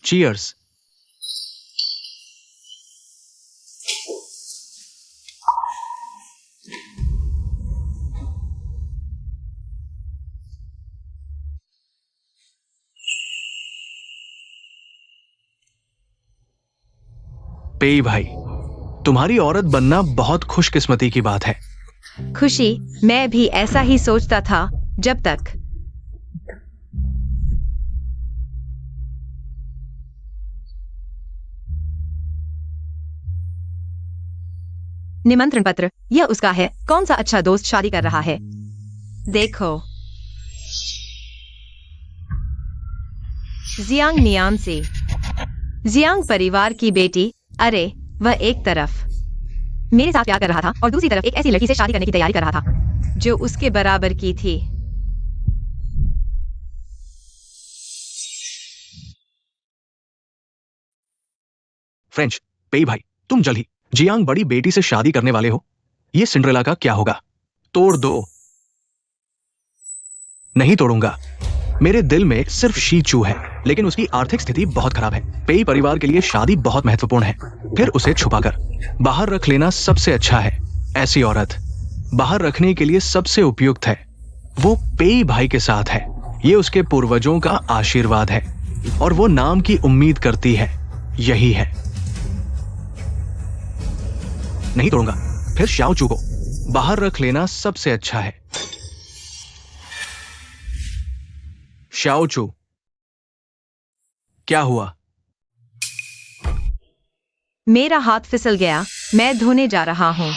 Cheers. पेई भाई, तुम्हारी औरत बनना बहुत खुशकिस्मती की बात है। खुशी, मैं भी ऐसा ही सोचता था जब तक। निमंत्रण पत्र, यह उसका है। कौन सा अच्छा दोस्त शादी कर रहा है? देखो, जियांग नियांसी, जियांग परिवार की बेटी। अरे, वह एक तरफ मेरे साथ प्यार कर रहा था और दूसरी तरफ एक ऐसी लड़की से शादी करने की तैयारी कर रहा था जो उसके बराबर की थी। फ्रेंच, पेई भाई, तुम जल्द ही जियांग बड़ी बेटी से शादी करने वाले हो। ये सिंड्रेला का क्या होगा? तोड़ दो। नहीं तोड़ूंगा। मेरे दिल में सिर्फ शी चू है, लेकिन उसकी आर्थिक स्थिति बहुत खराब है। पेई परिवार के लिए शादी बहुत महत्वपूर्ण है। फिर उसे छुपाकर बाहर रख लेना सबसे अच्छा है। ऐसी औरत बाहर रखने के लिए सबसे उपयुक्त है। वो पेई भाई के साथ है। ये उसके पूर्वजों का आशीर्वाद है और वो नाम की उम्मीद करती है। यही है। नहीं तोड़ूंगा। फिर शाओ चू को बाहर रख लेना सबसे अच्छा है। शाओ चू, क्या हुआ? मेरा हाथ फिसल गया। मैं धोने जा रहा हूँ।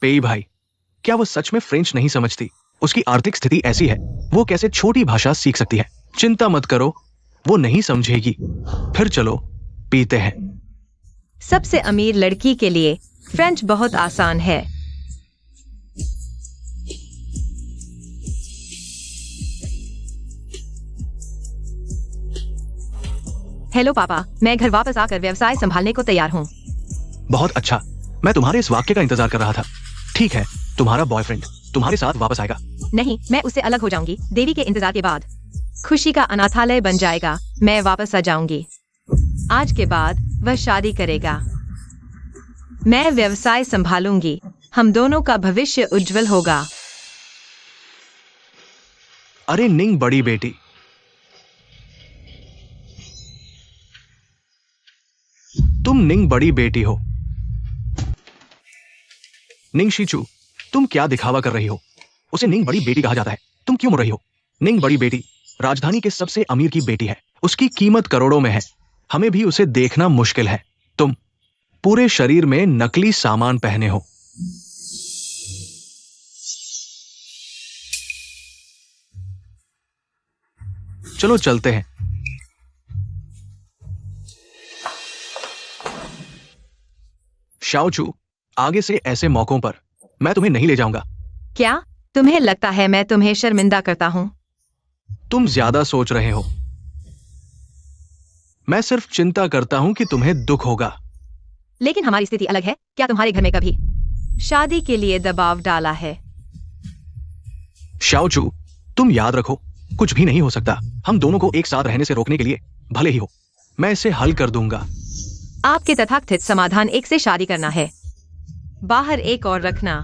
पेई भाई, क्या वो सच में फ्रेंच नहीं समझती? उसकी आर्थिक स्थिति ऐसी है, वो कैसे छोटी भाषा सीख सकती है? चिंता मत करो, वो नहीं समझेगी। फिर चलो पीते हैं। सबसे अमीर लड़की के लिए फ्रेंच बहुत आसान है। हेलो पापा, मैं घर वापस आकर व्यवसाय संभालने को तैयार हूँ। बहुत अच्छा, मैं तुम्हारे इस वाक्य का इंतजार कर रहा था। ठीक है, तुम्हारा बॉयफ्रेंड तुम्हारे साथ वापस आएगा। नहीं, मैं उससे अलग हो जाऊंगी। देवी के इंतजार के बाद खुशी का अनाथालय बन जाएगा। मैं वापस आ जाऊंगी। आज के बाद वह शादी करेगा। मैं व्यवसाय संभालूंगी। हम दोनों का भविष्य उज्जवल होगा। अरे निंग बड़ी बेटी, तुम निंग बड़ी बेटी हो। निंग शीचू, तुम क्या दिखावा कर रही हो? उसे निंग बड़ी बेटी कहा जाता है, तुम क्यों मुड़ रही हो? निंग बड़ी बेटी राजधानी के सबसे अमीर की बेटी है। उसकी कीमत करोड़ों में है। हमें भी उसे देखना मुश्किल है। तुम पूरे शरीर में नकली सामान पहने हो। चलो चलते हैं। शाओचू, आगे से ऐसे मौकों पर मैं तुम्हें नहीं ले जाऊंगा। क्या तुम्हें लगता है मैं तुम्हें शर्मिंदा करता हूँ? तुम ज्यादा सोच रहे हो। मैं सिर्फ चिंता करता हूं कि तुम्हें दुख होगा। लेकिन हमारी स्थिति अलग है। क्या तुम्हारे घर में कभी शादी के लिए दबाव डाला है? शाओचू, तुम याद रखो, कुछ भी नहीं हो सकता। हम दोनों को एक साथ रहने से रोकने के लिए भले ही हो, मैं इसे हल कर दूंगा। आपके तथाकथित समाधान एक से शादी करना है। बाहर एक और रखना।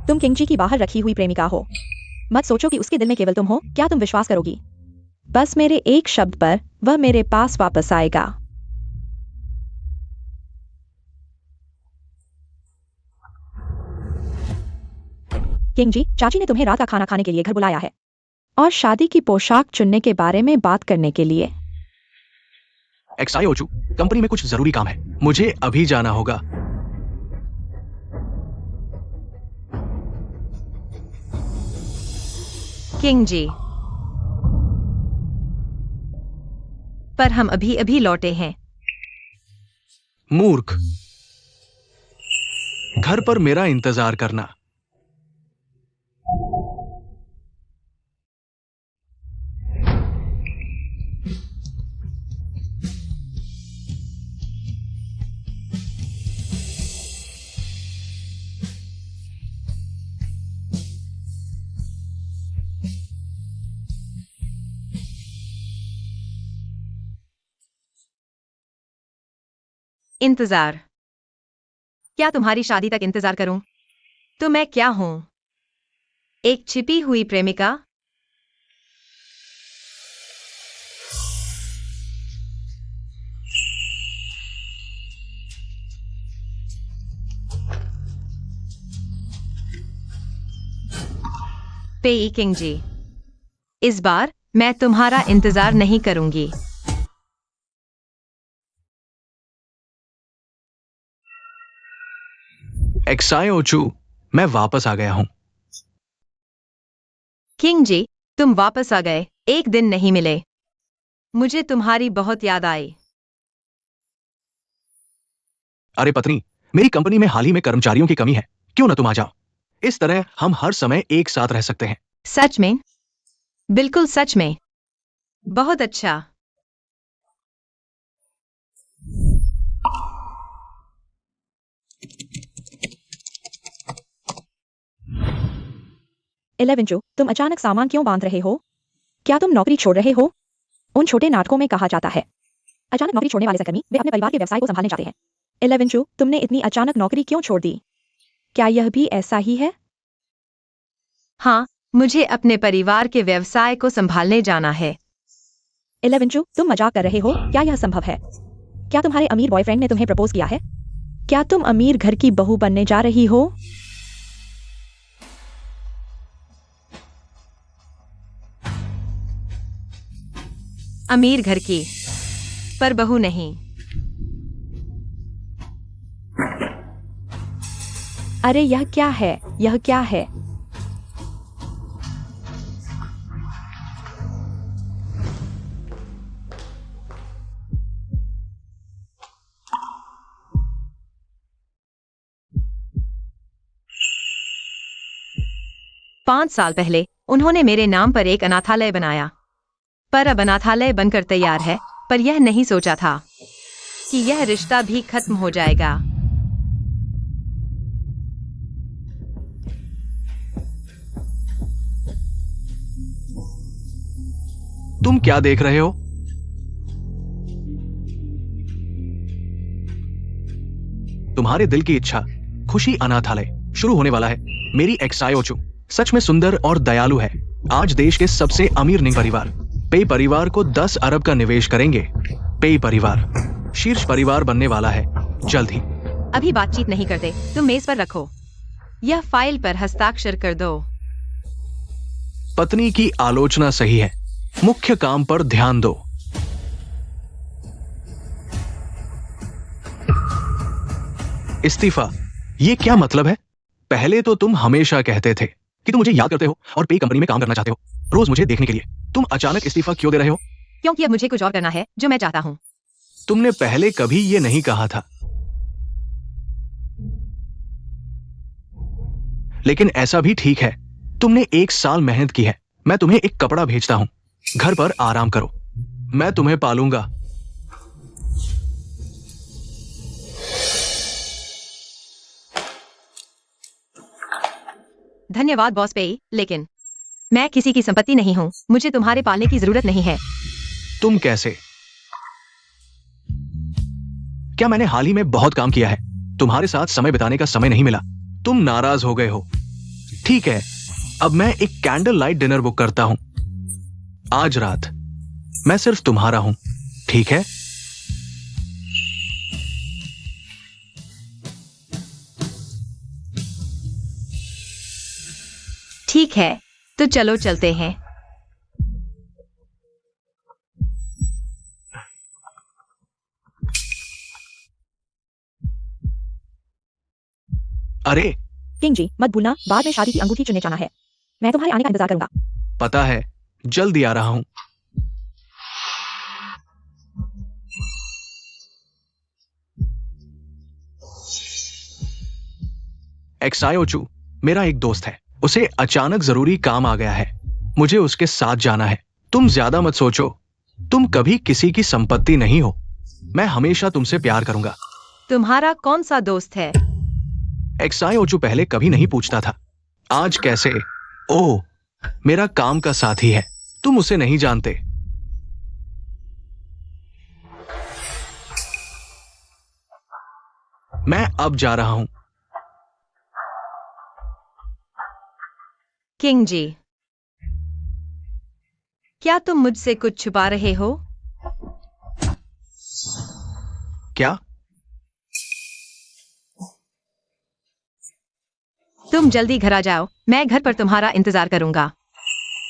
तुम किंगजी की बाहर रखी हुई प्रेमिका हो। मत सोचो कि उसके दिल में केवल तुम हो। क्या तुम विश्वास करोगी? बस मेरे एक शब्द पर वह मेरे पास वापस आएगा। किंगजी, चाची ने तुम्हें रात का खाना खाने के लिए घर बुलाया है और शादी की पोशाक चुनने के बारे में बात करने के लिए। एक्सायोचू, कंपनी में कुछ जरूरी काम है, मुझे अभी जाना होगा। किंग जी, पर हम अभी अभी लौटे हैं। मूर्ख, घर पर मेरा इंतजार करना। इंतजार। क्या तुम्हारी शादी तक इंतजार करूं? तो मैं क्या हूं? एक छिपी हुई प्रेमिका? पेई किंग जी, इस बार मैं तुम्हारा इंतजार नहीं करूंगी। एक्साई ओचू, मैं वापस आ गया हूं। किंग जी, तुम वापस आ गए, एक दिन नहीं मिले। मुझे तुम्हारी बहुत याद आई। अरे पत्नी, मेरी कंपनी में हाल ही में कर्मचारियों की कमी है, क्यों ना तुम आ जाओ। इस तरह हम हर समय एक साथ रह सकते हैं। सच में? बिल्कुल सच में। बहुत अच्छा। इलेवेंचो, तुम अचानक सामान क्यों बांध रहे हो? क्या तुम नौकरी छोड़ रहे हो? उन छोटे नाटकों में कहा जाता है, अचानक नौकरी छोड़ने वाले सहकर्मी वे अपने परिवार के व्यवसाय को संभालने चाहते हैं। इलेवेंचो, तुमने इतनी अचानक नौकरी क्यों छोड़ दी? क्या यह भी ऐसा ही है? हाँ, मुझे अपने परिवार के व्यवसाय को संभालने जाना है। इलेवेंचो, तुम मजाक कर रहे हो? क्या यह संभव है? क्या तुम्हारे अमीर बॉयफ्रेंड ने तुम्हें प्रपोज किया है? क्या तुम अमीर घर की बहू बनने जा रही हो? अमीर घर की, पर बहू नहीं। अरे यह क्या है? यह क्या है? पांच साल पहले उन्होंने मेरे नाम पर एक अनाथालय बनाया, पर अब अनाथालय बनकर तैयार है, पर यह नहीं सोचा था कि यह रिश्ता भी खत्म हो जाएगा। तुम क्या देख रहे हो? तुम्हारे दिल की इच्छा, खुशी अनाथालय शुरू होने वाला है। मेरी एक्साई ओचू सच में सुंदर और दयालु है। आज देश के सबसे अमीर निंग परिवार पेई परिवार को 10 अरब का निवेश करेंगे। पेई परिवार शीर्ष परिवार बनने वाला है जल्द ही। अभी बातचीत नहीं करते, तुम मेज पर रखो। यह फाइल पर हस्ताक्षर कर दो। पत्नी की आलोचना सही है, मुख्य काम पर ध्यान दो। इस्तीफा, ये क्या मतलब है? पहले तो तुम हमेशा कहते थे कि तुम मुझे याद करते हो और पे कंपनी में काम करना चाहते हो, रोज मुझे देखने के लिए। तुम अचानक इस्तीफा क्यों दे रहे हो? क्योंकि अब मुझे कुछ और करना है जो मैं चाहता हूं। तुमने पहले कभी ये नहीं कहा था। लेकिन ऐसा भी ठीक है, तुमने 1 साल मेहनत की है। मैं तुम्हें एक कपड़ा भेजता हूं, घर पर आराम करो, मैं तुम्हें पालूंगा। धन्यवाद बॉस पेई, लेकिन मैं किसी की संपत्ति नहीं हूं। मुझे तुम्हारे पालने की जरूरत नहीं है। तुम कैसे? क्या मैंने हाल ही में बहुत काम किया है, तुम्हारे साथ समय बिताने का समय नहीं मिला। तुम नाराज हो गए हो। ठीक है, अब मैं एक कैंडल लाइट डिनर बुक करता हूं। आज रात मैं सिर्फ तुम्हारा हूं, ठीक है? ठीक है, तो चलो चलते हैं। अरे किंग जी, मत भूलना, बाद में शादी की अंगूठी चुनने जाना है। मैं तुम्हारे आने का इंतजार करूंगा। पता है, जल्दी आ रहा हूं। एक्सायोचू मेरा एक दोस्त है, उसे अचानक जरूरी काम आ गया है, मुझे उसके साथ जाना है। तुम ज्यादा मत सोचो, तुम कभी किसी की संपत्ति नहीं हो। मैं हमेशा तुमसे प्यार करूंगा। तुम्हारा कौन सा दोस्त है? एक्सायोचू पहले कभी नहीं पूछता था, आज कैसे? ओह, मेरा काम का साथी है, तुम उसे नहीं जानते। मैं अब जा रहा हूं। किंग जी, क्या तुम मुझसे कुछ छुपा रहे हो? क्या? तुम जल्दी घर आ जाओ, मैं घर पर तुम्हारा इंतजार करूंगा।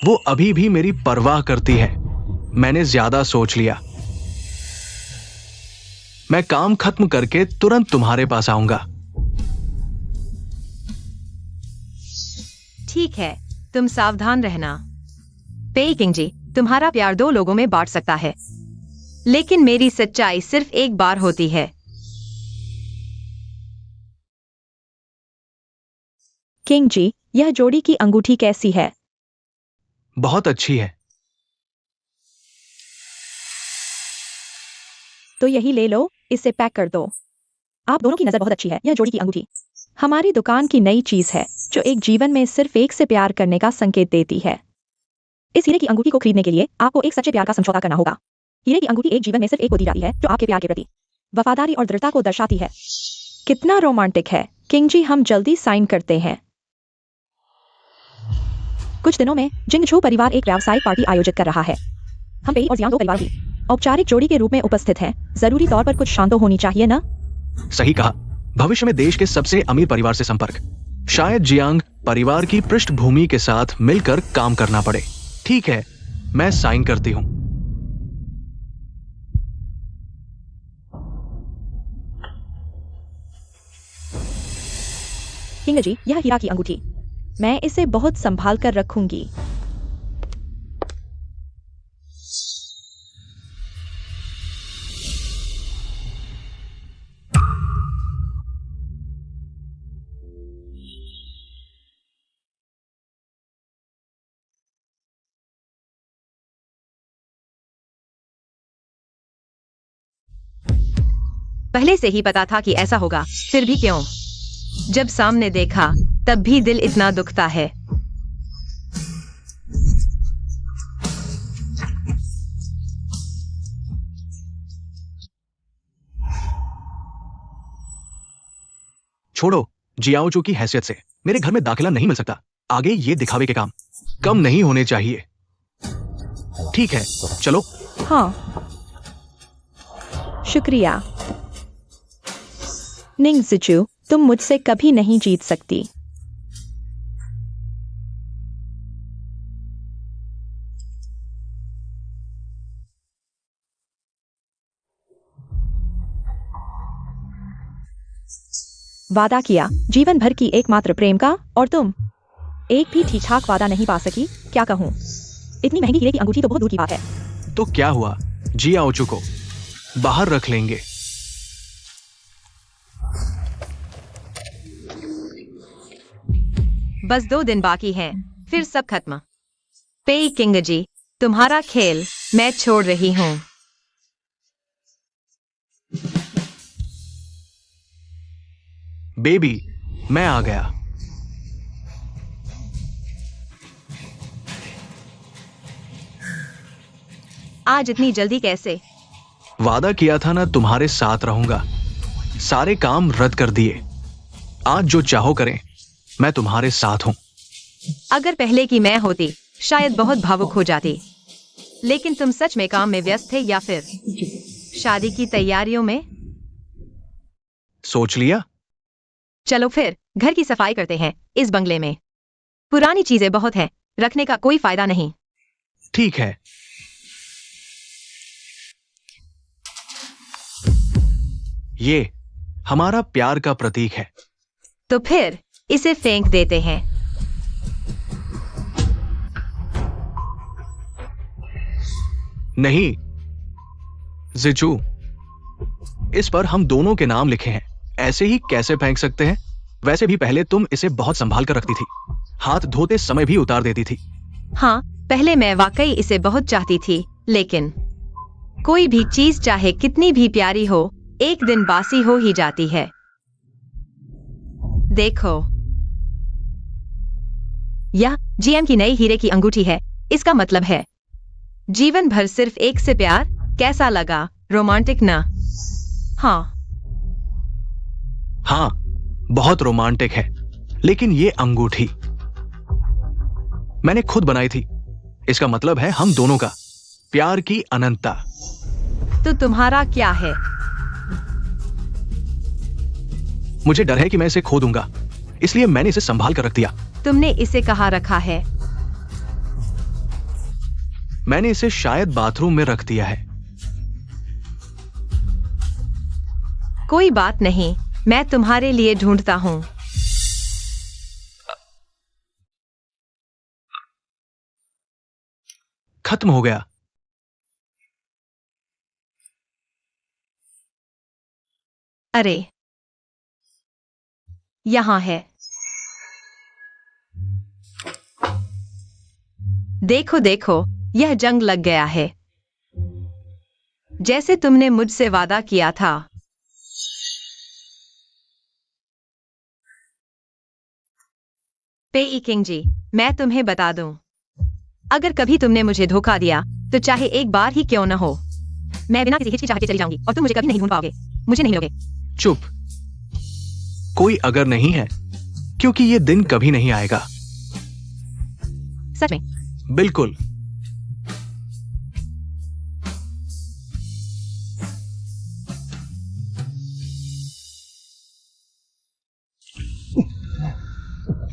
वो अभी भी मेरी परवाह करती है। मैंने ज्यादा सोच लिया। मैं काम खत्म करके तुरंत तुम्हारे पास आऊंगा। ठीक है, तुम सावधान रहना। किंग जी, तुम्हारा प्यार दो लोगों में बांट सकता है, लेकिन मेरी सच्चाई सिर्फ एक बार होती है। किंग जी, यह जोड़ी की अंगूठी कैसी है? बहुत अच्छी है। तो यही ले लो, इसे पैक कर दो। आप दोनों की नजर बहुत अच्छी है। यह जोड़ी की अंगूठी हमारी दुकान की नई चीज है, जो एक जीवन में सिर्फ एक से प्यार करने का संकेत देती है। इस हीरे की अंगूठी को खरीदने के लिए आपको एक सच्चे प्यार का समझौता करना होगा। हीरे की अंगूठी एक जीवन में सिर्फ एक को दी जाती है, जो आपके प्यार के प्रति वफादारी और दृढ़ता को दर्शाती है। कितना रोमांटिक है। किंग जी, हम जल्दी साइन करते हैं। कुछ दिनों में जिंगझू परिवार एक व्यावसायिक पार्टी आयोजित कर रहा है। हम पेई और जियांग दो परिवार भी औपचारिक जोड़ी के रूप में उपस्थित हैं। जरूरी तौर पर कुछ शांत तो होनी चाहिए ना? सही कहा। भविष्य में देश के सबसे अमीर परिवार से संपर्क। शायद जियांग परिवार की पृष्ठभूमि के साथ मिलकर काम करना पड़े। ठीक है, मैं साइन करती हूं। किंग जी, यह हीरा की अंगूठी, मैं इसे बहुत संभाल कर रखूंगी। पहले से ही पता था कि ऐसा होगा, फिर भी क्यों? जब सामने देखा तब भी दिल इतना दुखता है। छोड़ो, जियाओचू की हैसियत से मेरे घर में दाखिला नहीं मिल सकता। आगे ये दिखावे के काम कम नहीं होने चाहिए। ठीक है, चलो। हाँ, शुक्रिया। निंगज़िचू, तुम मुझसे कभी नहीं जीत सकती। वादा किया जीवन भर की एकमात्र प्रेम का, और तुम एक भी ठीक ठाक वादा नहीं पा सकी। क्या कहूं, इतनी महंगी हीरे की अंगूठी तो बहुत दूर की बात है। तो क्या हुआ, जियाओचू को बाहर रख लेंगे। बस 2 दिन बाकी हैं, फिर सब खत्म। पेई किंग जी, तुम्हारा खेल मैं छोड़ रही हूं। बेबी, मैं आ गया। आज इतनी जल्दी कैसे? वादा किया था ना, तुम्हारे साथ रहूंगा। सारे काम रद्द कर दिए। आज जो चाहो करें, मैं तुम्हारे साथ हूं। अगर पहले की मैं होती शायद बहुत भावुक हो जाती, लेकिन तुम सच में काम में व्यस्त थे या फिर शादी की तैयारियों में? सोच लिया। चलो फिर घर की सफाई करते हैं। इस बंगले में पुरानी चीजें बहुत हैं, रखने का कोई फायदा नहीं। ठीक है। ये हमारा प्यार का प्रतीक है। तो फिर इसे फेंक देते हैं। नहीं जिचू, इस पर हम दोनों के नाम लिखे हैं। ऐसे ही कैसे फेंक सकते हैं? वैसे भी पहले तुम इसे बहुत संभाल कर रखती थी, हाथ धोते समय भी उतार देती थी। हाँ, पहले मैं वाकई इसे बहुत चाहती थी, लेकिन कोई भी चीज चाहे कितनी भी प्यारी हो, एक दिन बासी हो ही जाती है। देखो, यह जीएम की नई हीरे की अंगूठी है। इसका मतलब है जीवन भर सिर्फ एक से प्यार। कैसा लगा? रोमांटिक ना? हाँ। हाँ, बहुत रोमांटिक है, लेकिन ये अंगूठी मैंने खुद बनाई थी। इसका मतलब है हम दोनों का प्यार की अनंतता। तो तुम्हारा क्या है? मुझे डर है कि मैं इसे खो दूंगा, इसलिए मैंने इसे संभाल कर रख दिया। तुमने इसे कहाँ रखा है? मैंने इसे शायद बाथरूम में रख दिया है। कोई बात नहीं, मैं तुम्हारे लिए ढूंढता हूँ। खत्म हो गया। अरे, यहाँ है। देखो देखो, यह जंग लग गया है, जैसे तुमने मुझसे वादा किया था। पेई किंग जी, मैं तुम्हें बता दूं, अगर कभी तुमने मुझे धोखा दिया तो चाहे एक बार ही क्यों न हो, मैं बिना किसी हिचकिचाहट के चली जाऊंगी और तुम मुझे कभी नहीं ढूंढ पाओगे, मुझे नहीं लोगे। चुप। कोई अगर नहीं है, क्योंकि ये दिन कभी नहीं आएगा। सच में? बिल्कुल।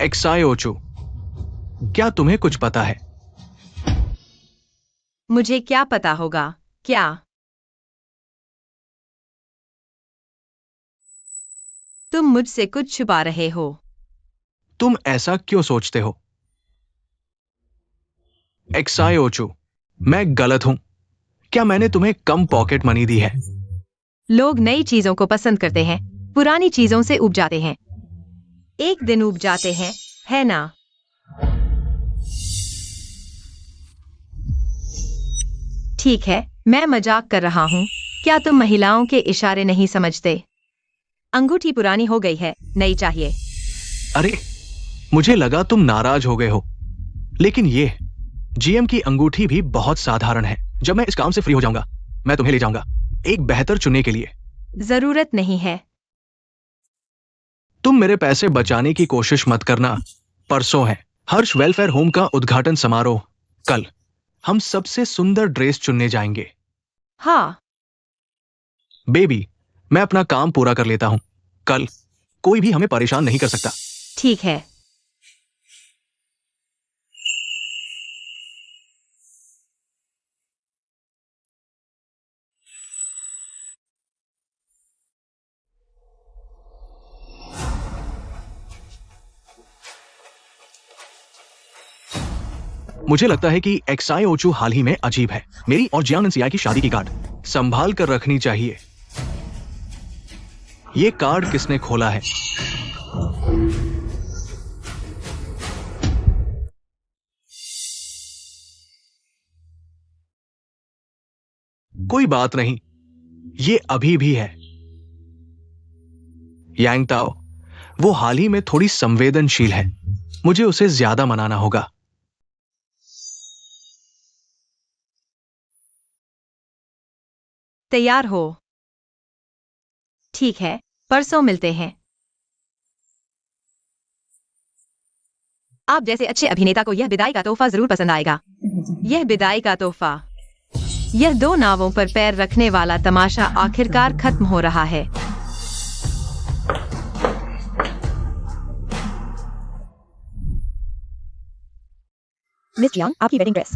एक्सायोचू, क्या तुम्हें कुछ पता है? मुझे क्या पता होगा? क्या तुम मुझसे कुछ छुपा रहे हो? तुम ऐसा क्यों सोचते हो? एक्सायोचू, मैं गलत हूं? क्या मैंने तुम्हें कम पॉकेट मनी दी है? लोग नई चीजों को पसंद करते हैं, पुरानी चीजों से ऊब जाते हैं। एक दिन ऊब जाते हैं, है ना? ठीक है, मैं मजाक कर रहा हूँ। क्या तुम महिलाओं के इशारे नहीं समझते? अंगूठी पुरानी हो गई है, नई चाहिए। अरे, मुझे लगा तुम नाराज हो गए हो, लेकिन ये जीएम की अंगूठी भी बहुत साधारण है। जब मैं इस काम से फ्री हो जाऊंगा, मैं तुम्हें ले जाऊंगा एक बेहतर चुनने के लिए। जरूरत नहीं है। तुम मेरे पैसे बचाने की कोशिश मत करना। परसों है हर्ष वेलफेयर होम का उद्घाटन समारोह। कल हम सबसे सुंदर ड्रेस चुनने जाएंगे। हाँ, बेबी, मैं अपना काम पूरा कर लेता हूं। कल कोई भी हमें परेशान नहीं कर सकता। ठीक है। मुझे लगता है कि एक्साई ओचू हाल ही में अजीब है। मेरी और जियांग सियाई की शादी की कार्ड संभाल कर रखनी चाहिए। ये कार्ड किसने खोला है? कोई बात नहीं, ये अभी भी है। यांग ताओ, वो हाल ही में थोड़ी संवेदनशील है। मुझे उसे ज्यादा मनाना होगा। तैयार हो? ठीक है, परसों मिलते हैं। आप जैसे अच्छे अभिनेता को यह विदाई का तोहफा जरूर पसंद आएगा। यह विदाई का तोहफा। यह दो नावों पर पैर रखने वाला तमाशा आखिरकार खत्म हो रहा है। मिस जियांग, आपकी वेडिंग ड्रेस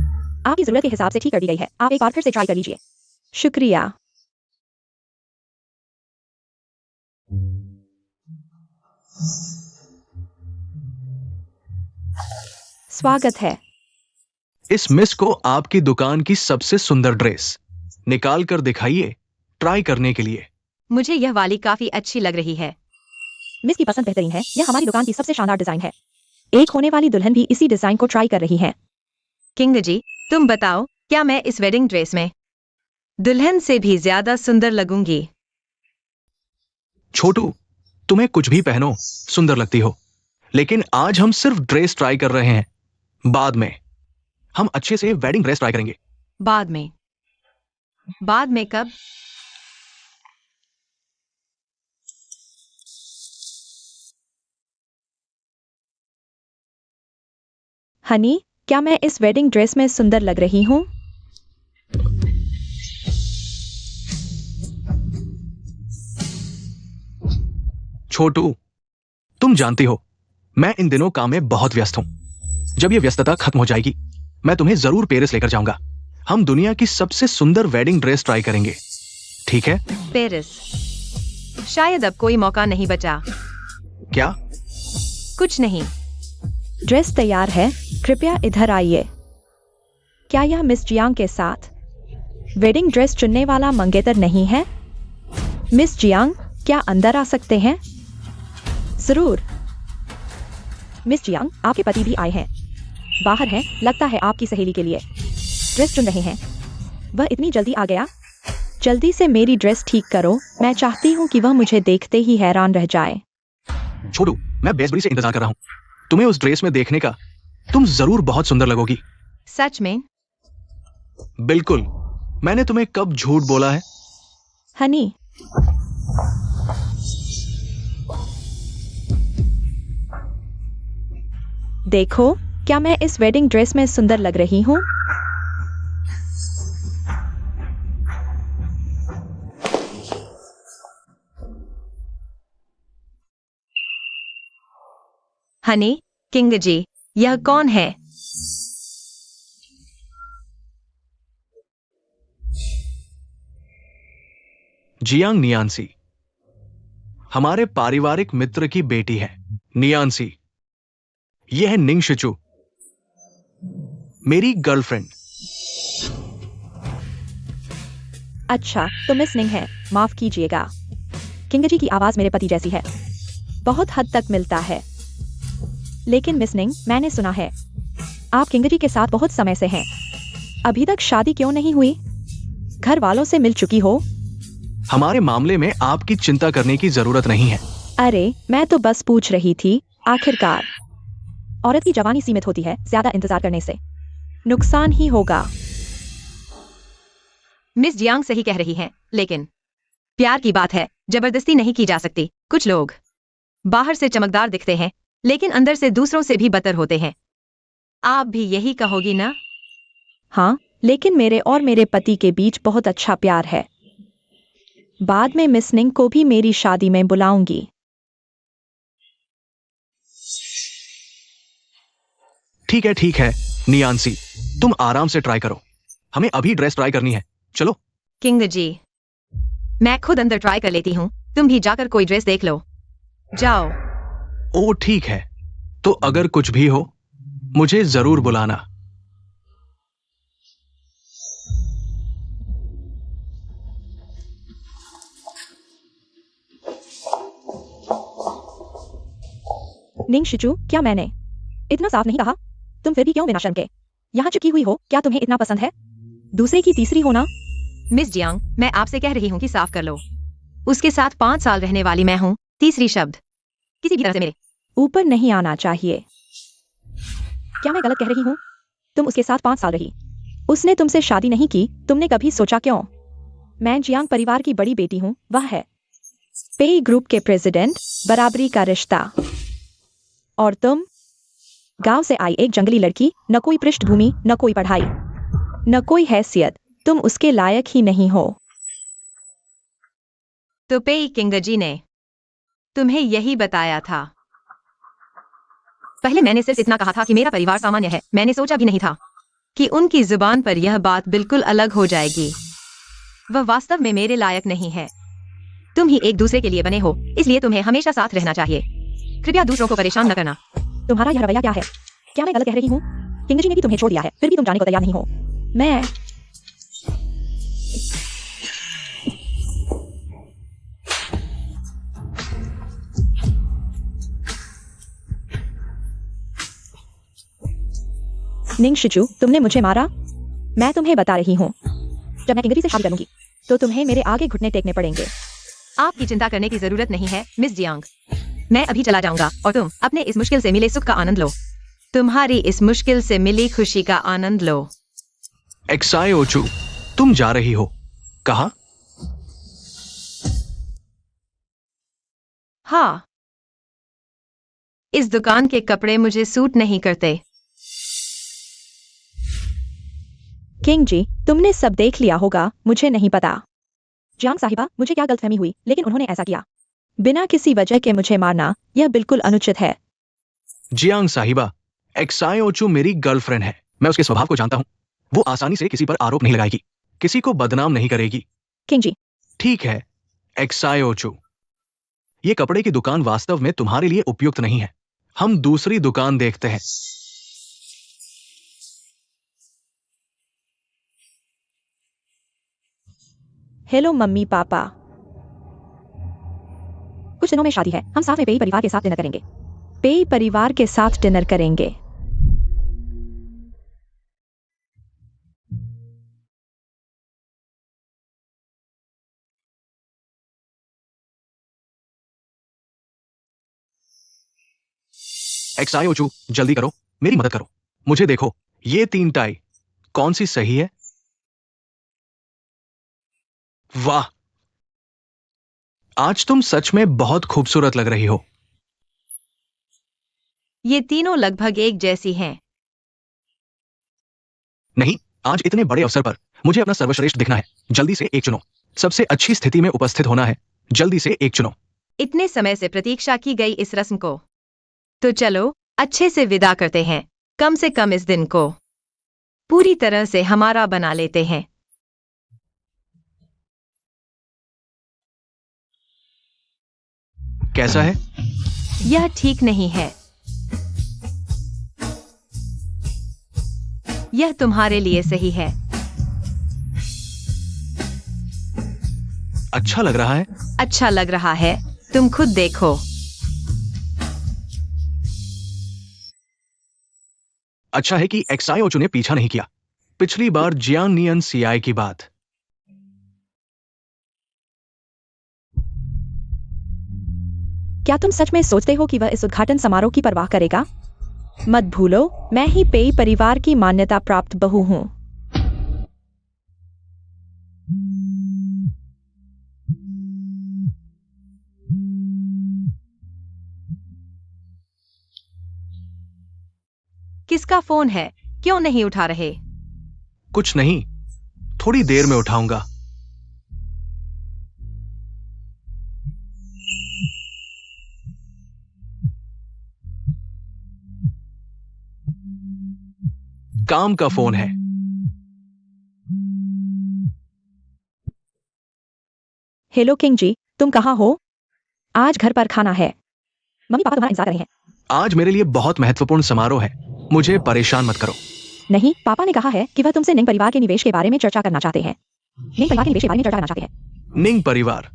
आपकी जरूरत के हिसाब से ठीक कर दी गई है। आप एक बार फिर से ट्राई कर लीजिए। शुक्रिया। स्वागत है। इस मिस को आपकी दुकान की सबसे सुंदर ड्रेस निकाल कर दिखाइए ट्राई करने के लिए। मुझे यह वाली काफी अच्छी लग रही है। मिस की पसंद बेहतरीन है। यह हमारी दुकान की सबसे शानदार डिजाइन है। एक होने वाली दुल्हन भी इसी डिजाइन को ट्राई कर रही है। किंग जी, तुम बताओ, क्या मैं इस वेडिंग ड्रेस में दुल्हन से भी ज्यादा सुंदर लगूंगी? छोटू, तुम्हें कुछ भी पहनो सुंदर लगती हो, लेकिन आज हम सिर्फ ड्रेस ट्राई कर रहे हैं। बाद में हम अच्छे से वेडिंग ड्रेस ट्राई करेंगे। बाद में? बाद में कब? हनी, क्या मैं इस वेडिंग ड्रेस में सुंदर लग रही हूँ? छोटू, तुम जानती हो मैं इन दिनों काम में बहुत व्यस्त हूं। जब ये व्यस्तता खत्म हो जाएगी मैं तुम्हें जरूर पेरिस लेकर जाऊंगा। हम दुनिया की सबसे सुंदर वेडिंग ड्रेस ट्राई करेंगे, ठीक है? पेरिस। शायद अब कोई मौका नहीं बचा। क्या? कुछ नहीं। ड्रेस तैयार है, कृपया इधर आइए। क्या यह मिस जियांग के साथ वेडिंग ड्रेस चुनने वाला मंगेतर नहीं है? मिस जियांग, क्या अंदर आ सकते हैं? जरूर। मिस जियांग, आपके पति भी आए हैं। बाहर हैं, लगता है आपकी सहेली के लिए ड्रेस चुन रहे हैं। वह इतनी जल्दी आ गया? जल्दी से मेरी ड्रेस ठीक करो, मैं चाहती हूँ कि वह मुझे देखते ही हैरान रह जाए। छोटू, मैं बेसब्री से इंतजार कर रहा हूं तुम्हें उस ड्रेस में देखने का। तुम जरूर बहुत सुंदर लगोगी। सच में? बिल्कुल। मैंने तुम्हें कब झूठ बोला है? हनी, देखो, क्या मैं इस वेडिंग ड्रेस में सुंदर लग रही हूँ? हनी, किंग जी, यह कौन है? जियांग नियांसी, हमारे पारिवारिक मित्र की बेटी है। नियांसी, यह है निंग शिचू, मेरी गर्लफ्रेंड। अच्छा, तो मिस निंग है, माफ कीजिएगा। किंग जी की आवाज मेरे पति जैसी है, बहुत हद तक मिलता है। लेकिन मिस निंग, मैंने सुना है आप किंग जी के साथ बहुत समय से हैं। अभी तक शादी क्यों नहीं हुई? घर वालों से मिल चुकी हो? हमारे मामले में आपकी चिंता करने की जरूरत नहीं है। अरे, मैं तो बस पूछ रही थी। आखिरकार औरत की जवानी सीमित होती है, ज्यादा इंतजार करने से नुकसान ही होगा। मिस जियांग सही कह रही हैं, लेकिन प्यार की बात है, जबरदस्ती नहीं की जा सकती। कुछ लोग बाहर से चमकदार दिखते हैं, लेकिन अंदर से दूसरों से भी बदतर होते हैं। आप भी यही कहोगी ना? हाँ, लेकिन मेरे और मेरे पति के बीच बहुत अच्छा प्यार है। बाद में मिस निंग को भी मेरी शादी में बुलाऊंगी। ठीक है नियांसी, तुम आराम से ट्राई करो। हमें अभी ड्रेस ट्राई करनी है, चलो। किंग जी, मैं खुद अंदर ट्राई कर लेती हूँ, तुम भी जाकर कोई ड्रेस देख लो। जाओ। ओ ठीक है, तो अगर कुछ भी हो मुझे जरूर बुलाना। निंग शिचू, क्या मैंने इतना साफ नहीं कहा? तुम फिर भी क्यों बिना शर्म के यहाँ चिपकी हुई हो? क्या तुम्हें इतना पसंद है दूसरे की तीसरी होना? मिस जियांग, मैं आपसे कह रही हूँ कि साफ कर लो। उसके साथ 5 साल रहने वाली मैं हूँ। तीसरी शब्द किसी भी तरह से मेरे ऊपर नहीं आना चाहिए। क्या मैं गलत कह रही हूँ? तुम उसके साथ 5 साल रही, उसने तुमसे शादी नहीं की। तुमने कभी सोचा क्यों? मैं जियांग परिवार की बड़ी बेटी हूँ, वह है पेई ग्रुप के प्रेसिडेंट। बराबरी का रिश्ता। और तुम गांव से आई एक जंगली लड़की, न कोई पृष्ठभूमि, न कोई पढ़ाई, न कोई हैसियत। तुम उसके लायक ही नहीं हो। तो पेई किंग जी ने तुम्हें यही बताया था? पहले मैंने सिर्फ इतना कहा था कि मेरा परिवार सामान्य है। मैंने सोचा भी नहीं था कि उनकी जुबान पर यह बात बिल्कुल अलग हो जाएगी। वह वास्तव में मेरे लायक नहीं है। तुम ही एक दूसरे के लिए बने हो, इसलिए तुम्हें हमेशा साथ रहना चाहिए। कृपया दूसरों को परेशान न करना। तुम्हारा यह रवैया क्या है? क्या मैं गलत कह रही हूँ? किंग जी ने भी तुम्हें छोड़ दिया है, फिर भी तुम जाने को तैयार नहीं हो। मैं निंग शिचू, तुमने मुझे मारा। मैं तुम्हें बता रही हूँ, जब मैं किंग जी से शादी करूंगी तो तुम्हें मेरे आगे घुटने टेकने पड़ेंगे। आपकी चिंता करने की जरूरत नहीं है मिस जियांग। मैं अभी चला जाऊंगा और तुम अपने इस मुश्किल से मिले सुख का आनंद लो। तुम्हारी इस मुश्किल से मिली खुशी का आनंद लो। एक्साई ओचू, तुम जा रही हो? कहा? हाँ, इस दुकान के कपड़े मुझे सूट नहीं करते। किंग जी, तुमने सब देख लिया होगा, मुझे नहीं पता। जियांग साहिबा, मुझे क्या गलतफहमी हुई, लेकिन उन्होंने ऐसा किया बिना किसी वजह के मुझे मारना, यह बिल्कुल अनुचित है। जियांग साहिबा, एक्साई ओचू मेरी गर्लफ्रेंड है। मैं उसके स्वभाव को जानता हूँ। वो आसानी से किसी पर आरोप नहीं लगाएगी, किसी को बदनाम नहीं करेगी। किंग जी, ठीक है एक्साई ओचू, ये कपड़े की दुकान वास्तव में तुम्हारे लिए उपयुक्त नहीं है। हम दूसरी दुकान देखते हैं। Hello mummy papa. कुछ दिनों में शादी है, हम साथ में पेई परिवार के साथ डिनर करेंगे। पेई परिवार के साथ डिनर करेंगे। एक्साई ओचू, जल्दी करो, मेरी मदद करो। मुझे देखो, ये 3 टाई कौन सी सही है? वाह, आज तुम सच में बहुत खूबसूरत लग रही हो। ये तीनों लगभग एक जैसी हैं। नहीं, आज इतने बड़े अवसर पर मुझे अपना सर्वश्रेष्ठ दिखना है। जल्दी से एक चुनो। सबसे अच्छी स्थिति में उपस्थित होना है। जल्दी से एक चुनो। इतने समय से प्रतीक्षा की गई इस रस्म को तो चलो अच्छे से विदा करते हैं। कम से कम इस दिन को पूरी तरह से हमारा बना लेते हैं। कैसा है? यह ठीक नहीं है। यह तुम्हारे लिए सही है। अच्छा लग रहा है। अच्छा लग रहा है, तुम खुद देखो। अच्छा है कि एक्साई ओचू ने पीछा नहीं किया। पिछली बार जियांग नियन सीआई की बात। क्या तुम सच में सोचते हो कि वह इस उद्घाटन समारोह की परवाह करेगा? मत भूलो, मैं ही पेई परिवार की मान्यता प्राप्त बहू हूं। किसका फोन है? क्यों नहीं उठा रहे? कुछ नहीं, थोड़ी देर में उठाऊंगा। काम का फोन है। हेलो किंग जी, तुम कहाँ हो? आज घर पर खाना है। मम्मी पापा तुम्हारा इंतजार कर रहे हैं। आज मेरे लिए बहुत महत्वपूर्ण समारोह है। मुझे परेशान मत करो। नहीं, पापा ने कहा है कि वह तुमसे निंग परिवार के निवेश के बारे में चर्चा करना चाहते हैं। निंग परिवार के निवेश के बारे में चर्चा करना चाहते हैं। निंग परिवार,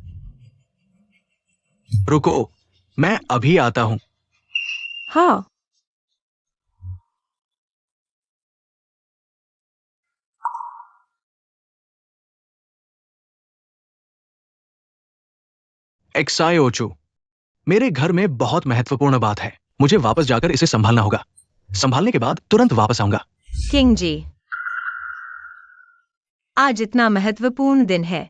रुको, मैं अभी आता हूं। हाँ। एक्साई ओचू, मेरे घर में बहुत महत्वपूर्ण बात है। मुझे वापस जाकर इसे संभालना होगा। संभालने के बाद तुरंत वापस आऊंगा। किंग जी, आज इतना महत्वपूर्ण दिन है,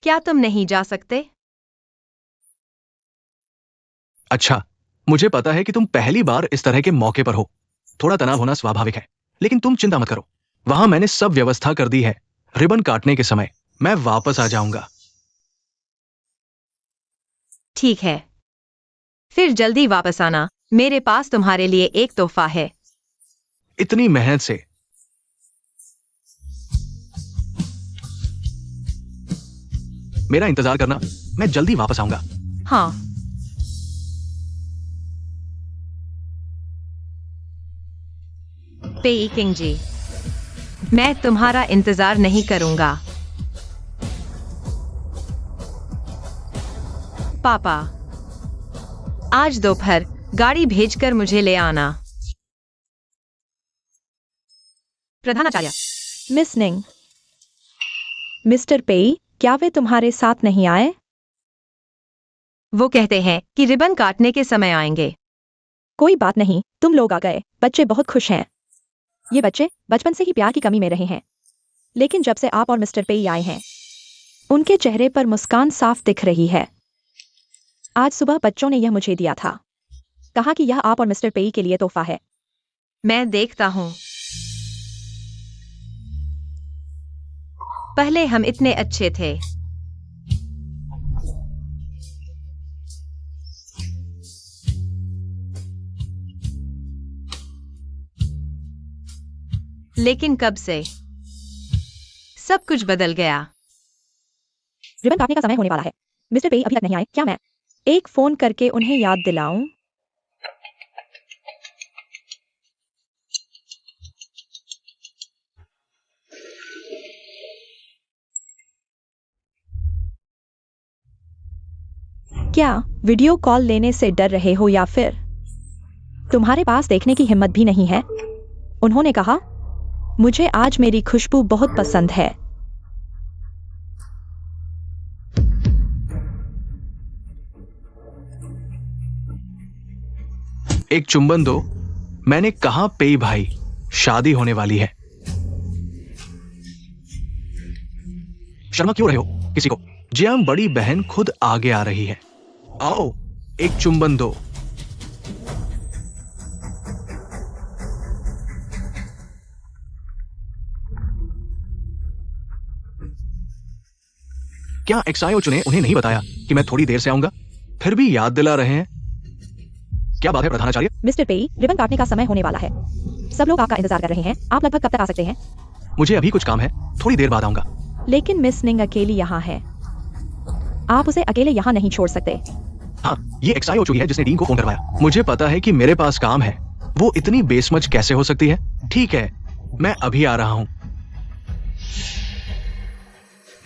क्या तुम नहीं जा सकते? अच्छा, मुझे पता है कि तुम पहली बार इस तरह के मौके पर हो। थोड़ा तनाव होना स्वाभाविक है, लेकिन तुम चिंता मत करो। वहां मैंने सब व्यवस्था कर दी है। रिबन काटने के समय मैं वापस आ जाऊंगा। ठीक है, फिर जल्दी वापस आना। मेरे पास तुम्हारे लिए एक तोहफा है। इतनी मेहनत से। मेरा इंतजार करना, मैं जल्दी वापस आऊंगा। हाँ। पेई किंग जी, मैं तुम्हारा इंतजार नहीं करूंगा। पापा, आज दोपहर गाड़ी भेजकर मुझे ले आना। प्रधानाचार्य। मिस निंग। मिस्टर पेई, क्या वे तुम्हारे साथ नहीं आए? वो कहते हैं कि रिबन काटने के समय आएंगे। कोई बात नहीं, तुम लोग आ गए। बच्चे बहुत खुश हैं। ये बच्चे बचपन से ही प्यार की कमी में रहे हैं, लेकिन जब से आप और मिस्टर पेई आए हैं, उनके चेहरे पर मुस्कान साफ दिख रही है। आज सुबह बच्चों ने यह मुझे दिया था। कहा कि यह आप और मिस्टर पेई के लिए तोहफा है। मैं देखता हूं। पहले हम इतने अच्छे थे। लेकिन कब से सब कुछ बदल गया। रिबन काटने का समय होने वाला है। मिस्टर पेई अभी तक नहीं आए। क्या मैं एक फोन करके उन्हें याद दिलाऊं? क्या वीडियो कॉल लेने से डर रहे हो या फिर तुम्हारे पास देखने की हिम्मत भी नहीं है? उन्होंने कहा, मुझे आज मेरी खुशबू बहुत पसंद है। एक चुंबन दो। मैंने कहा पेई भाई, शादी होने वाली है। शर्मा क्यों रहे हो किसी को? जियाम बड़ी बहन खुद आगे आ रही है। आओ, एक चुंबन दो। क्या एक्सआईओ ने उन्हें नहीं बताया कि मैं थोड़ी देर से आऊंगा? फिर भी याद दिला रहे हैं। क्या बात है प्रधानाचार्य? मिस्टर पेई, रिबन काटने का समय होने वाला है। सब लोग आपका इंतजार कर रहे हैं। आप लगभग कब तक आ सकते हैं? मुझे अभी कुछ काम है, थोड़ी देर बाद आऊंगा। लेकिन मिस निंग अकेली यहाँ है। आप उसे अकेले यहाँ नहीं छोड़ सकते। हाँ, ये एक्सआईओ चुकी है जिसने डीन को फोन करवाया। मुझे पता है कि मेरे पास काम है। वो इतनी बेसमझ कैसे हो सकती है? ठीक है, मैं अभी आ रहा हूं।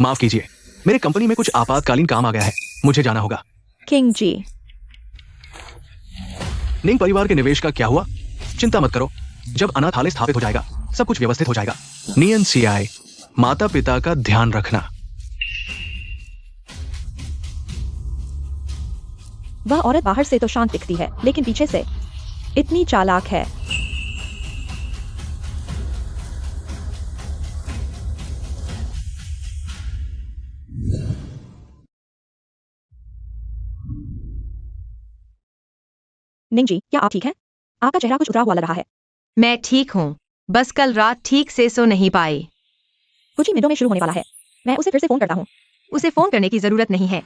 माफ कीजिए, मेरे कंपनी में कुछ आपातकालीन काम आ गया है, मुझे जाना होगा। किंग जी, निंग परिवार के निवेश का क्या हुआ? चिंता मत करो, जब अनाथालय स्थापित हो जाएगा सब कुछ व्यवस्थित हो जाएगा। नियन सीआई, माता पिता का ध्यान रखना। वह औरत बाहर से तो शांत दिखती है, लेकिन पीछे से इतनी चालाक है। निंग जी, क्या आप ठीक हैं? आपका चेहरा कुछ उतरा हुआ लग रहा है। मैं ठीक हूँ, बस कल रात ठीक से सो नहीं पाई। कुछ ही मिनटों में शुरू होने वाला है। मैं उसे फिर से फोन करता हूँ। उसे फोन करने की जरूरत नहीं है,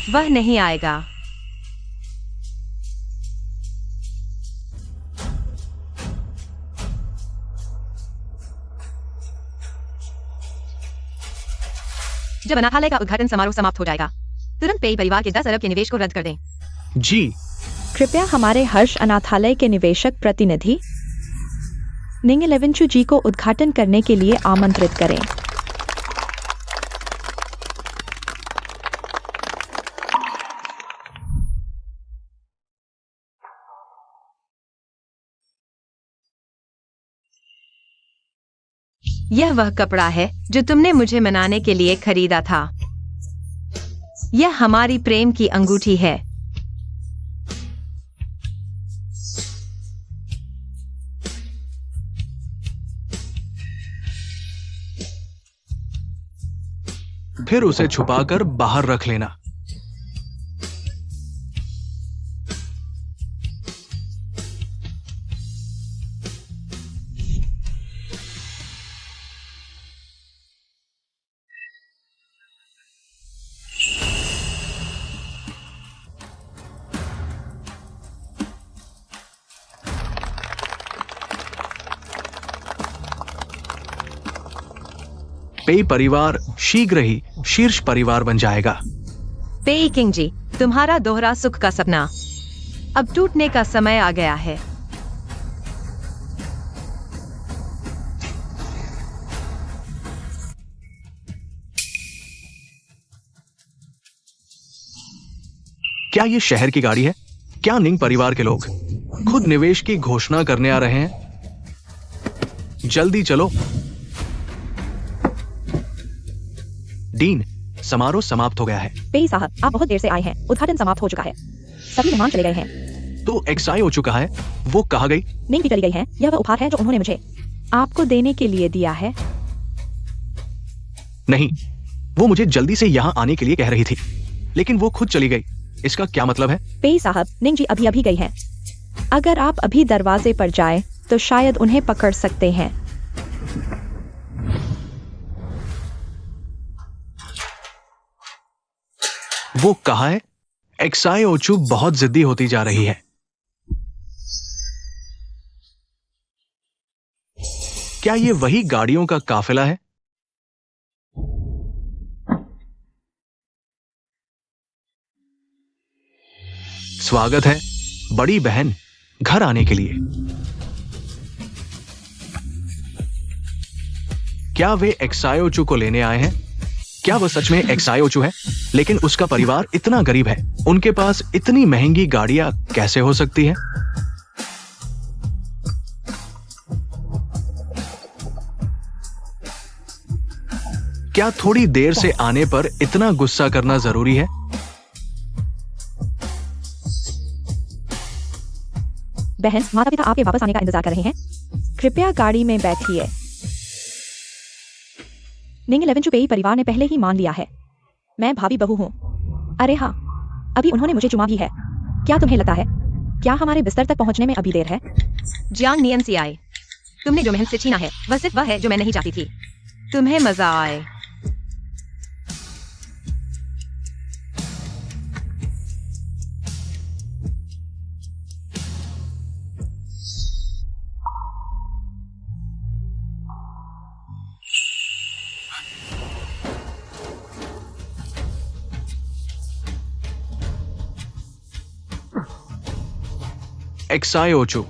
वह नहीं आएगा। जब अनाथालय का उद्घाटन समारोह समाप्त हो जाएगा, तुरंत पेई परिवार के 10 अरब के निवेश को रद्द कर दें। जी। कृपया हमारे हर्ष अनाथालय के निवेशक प्रतिनिधि निंग लेवेंचू जी को उद्घाटन करने के लिए आमंत्रित करें। यह वह कपड़ा है जो तुमने मुझे मनाने के लिए खरीदा था। यह हमारी प्रेम की अंगूठी है। फिर उसे छुपाकर बाहर रख लेना। पेई परिवार शीघ्र ही शीर्ष परिवार बन जाएगा। पेई किंग जी, तुम्हारा दोहरा सुख का सपना अब टूटने का समय आ गया है। क्या ये शहर की गाड़ी है? क्या निंग परिवार के लोग खुद निवेश की घोषणा करने आ रहे हैं? जल्दी चलो। डीन, समारोह समाप्त हो गया है। पेई साहब, आप बहुत देर से आए हैं। उद्घाटन समाप्त हो चुका है। सभी मेहमान चले गए हैं। तो एक्सआई हो चुका है, वो कहाँ गई? निंग भी चली गई है। यह वह उपहार है जो उन्होंने मुझे आपको देने के लिए दिया है। नहीं, वो मुझे जल्दी से यहाँ आने के लिए कह रही थी, लेकिन वो खुद चली गई। इसका क्या मतलब है? पेई साहब, निंग जी अभी अभी गई हैं। अगर आप अभी दरवाजे पर जाएं, तो शायद उन्हें पकड़ सकते हैं। वो कहा है एक्साई ओचू बहुत जिद्दी होती जा रही है। क्या ये वही गाड़ियों का काफिला है? स्वागत है बड़ी बहन घर आने के लिए। क्या वे एक्सायोचू को लेने आए हैं? क्या वो सच में एक्सायोचू है? लेकिन उसका परिवार इतना गरीब है, उनके पास इतनी महंगी गाड़ियां कैसे हो सकती हैं? क्या थोड़ी देर से आने पर इतना गुस्सा करना जरूरी है? बहन, माता पिता आपके वापस आने का इंतजार कर रहे हैं। कृपया गाड़ी में बैठिए। निंग 11 चुपेई परिवार ने पहले ही मान लिया है। मैं भाभी बहू हूँ। अरे हाँ, अभी उन्होंने मुझे चुमा भी है। क्या तुम्हें लगता है क्या हमारे बिस्तर तक पहुंचने में अभी देर है? जियांग नियन सियाई, तुमने जो महल से छीना है वह सिर्फ वह है जो मैं नहीं चाहती थी। तुम्हें मजा आए। एक्सायोचू,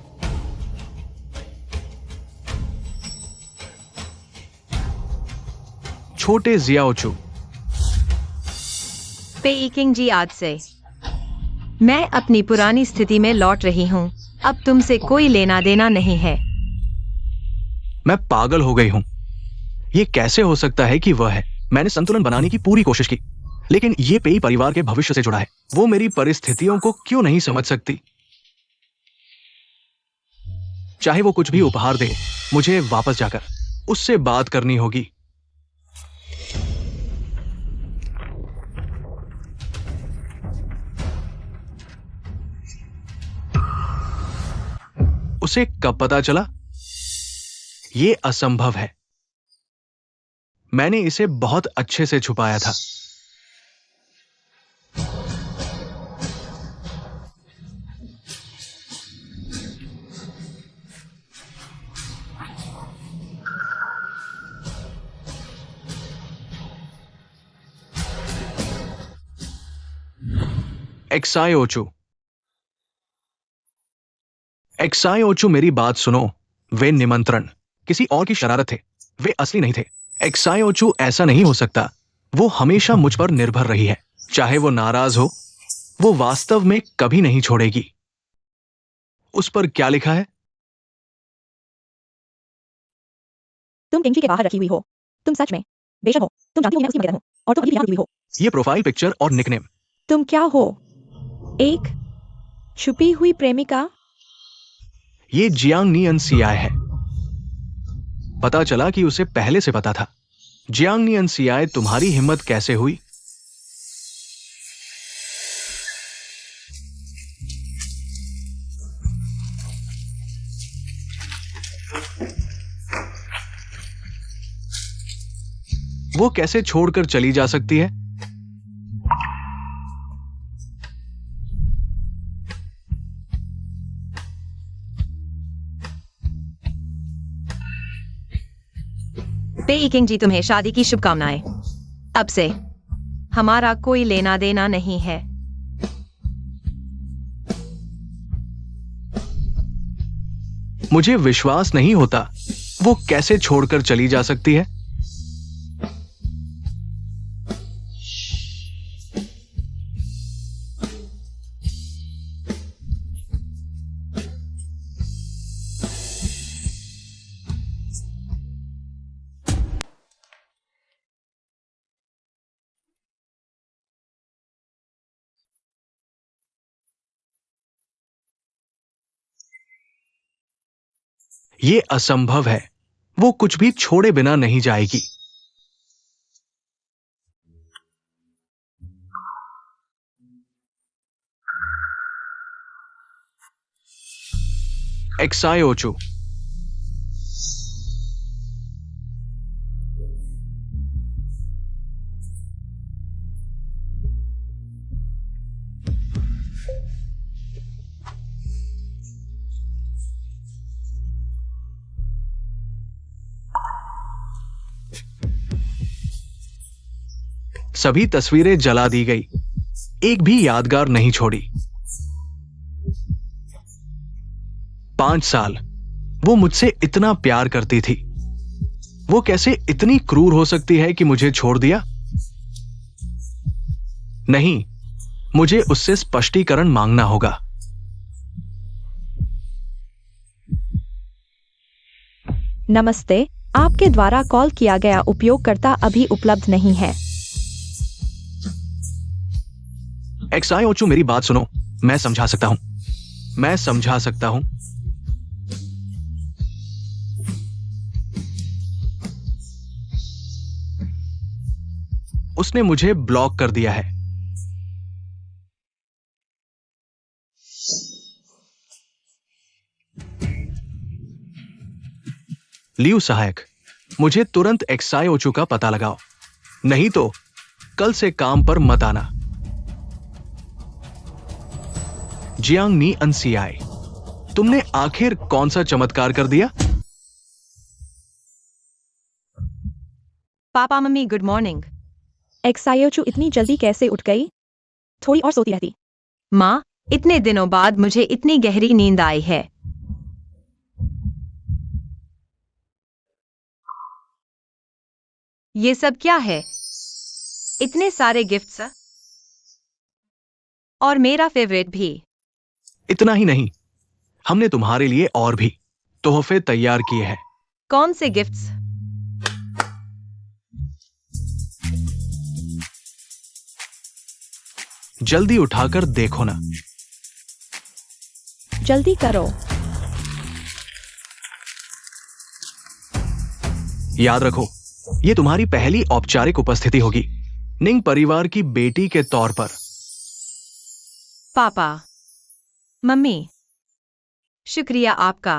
छोटे जियाओचू। पेइकिंग जी, आज से मैं अपनी पुरानी स्थिति में लौट रही हूँ। अब तुमसे कोई लेना देना नहीं है। मैं पागल हो गई हूं। ये कैसे हो सकता है कि वह है? मैंने संतुलन बनाने की पूरी कोशिश की, लेकिन ये पेई परिवार के भविष्य से जुड़ा है। वो मेरी परिस्थितियों को क्यों नहीं समझ सकती? चाहे वो कुछ भी उपहार दे, मुझे वापस जाकर उससे बात करनी होगी। उसे कब पता चला? ये असंभव है। मैंने इसे बहुत अच्छे से छुपाया था। एक्सायोचू, एक्सायोचू, मेरी बात सुनो। वे निमंत्रण किसी और की शरारत थे, वे असली नहीं थे। एक्सायोचू, ऐसा नहीं हो सकता। वो हमेशा मुझ पर निर्भर रही है। चाहे वो नाराज हो, वो वास्तव में कभी नहीं छोड़ेगी। उस पर क्या लिखा है? तुम किंगजी के बाहर रखी हुई हो। तुम सच में बेशक हो। तुम जानती हो मैं उसकी मदद हूँ और तुम अभी भी यहाँ रुकी हुई हो। ये प्रोफाइल पिक्चर और निकनेम। तुम क्या हो? एक छुपी हुई प्रेमिका? ये जियांग नियन सियाय है। पता चला कि उसे पहले से पता था। जियांग नियन सियाय, तुम्हारी हिम्मत कैसे हुई? वो कैसे छोड़कर चली जा सकती है? पेइकिंग जी, तुम्हें शादी की शुभकामनाएं। अब से हमारा कोई लेना देना नहीं है। मुझे विश्वास नहीं होता। वो कैसे छोड़कर चली जा सकती है? ये असंभव है। वो कुछ भी छोड़े बिना नहीं जाएगी। एक्सायोचू, सभी तस्वीरें जला दी गई, एक भी यादगार नहीं छोड़ी। 5 साल वो मुझसे इतना प्यार करती थी, वो कैसे इतनी क्रूर हो सकती है कि मुझे छोड़ दिया? नहीं, मुझे उससे स्पष्टीकरण मांगना होगा। नमस्ते, आपके द्वारा कॉल किया गया उपयोगकर्ता अभी उपलब्ध नहीं है। XIOCHU, मेरी बात सुनो। मैं समझा सकता हूं, मैं समझा सकता हूं। उसने मुझे ब्लॉक कर दिया है। लियू सहायक, मुझे तुरंत XIOCHU का पता लगाओ, नहीं तो कल से काम पर मत आना। जियांग नी अनसियाई, तुमने आखिर कौन सा चमत्कार कर दिया? Papa mummy good morning. XIOCHU इतनी जल्दी कैसे उठ गई? थोड़ी और सोती रहती। माँ, इतने दिनों बाद मुझे इतनी गहरी नींद आई है। ये सब क्या है? इतने सारे गिफ्ट्स और मेरा फेवरेट भी। इतना ही नहीं, हमने तुम्हारे लिए और भी तोहफे तैयार किए हैं। कौन से गिफ्ट्स? जल्दी उठाकर देखो ना। जल्दी करो। याद रखो, ये तुम्हारी पहली औपचारिक उपस्थिति होगी निंग परिवार की बेटी के तौर पर। पापा मम्मी, शुक्रिया आपका।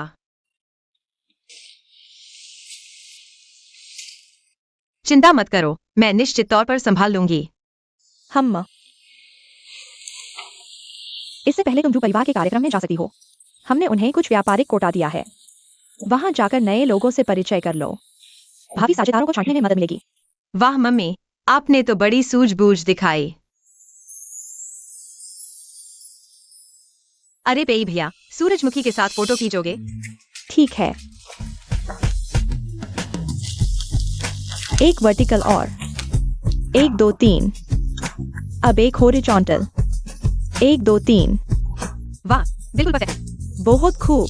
चिंता मत करो, मैं निश्चित तौर पर संभाल लूंगी। हम इससे पहले तुम जो परिवार के कार्यक्रम में जा सकती हो, हमने उन्हें कुछ व्यापारिक कोटा दिया है। वहां जाकर नए लोगों से परिचय कर लो, भावी साझेदारों को छांटने में मदद मिलेगी। वाह मम्मी, आपने तो बड़ी सूझबूझ दिखाई। अरे पेई भैया, सूरजमुखी के साथ फोटो खींचोगे? ठीक है, एक वर्टिकल और 1 2 3। अब एक हॉरिजॉन्टल 1 2 3। वाह, बिल्कुल परफेक्ट। बहुत खूब।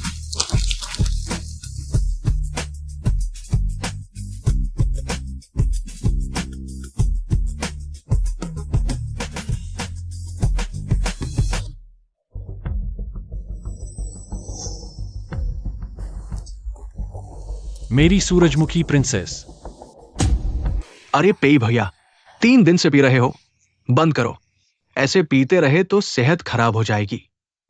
मेरी सूरजमुखी प्रिंसेस। अरे पेई भैया, 3 दिन से पी रहे हो, बंद करो। ऐसे पीते रहे तो सेहत खराब हो जाएगी।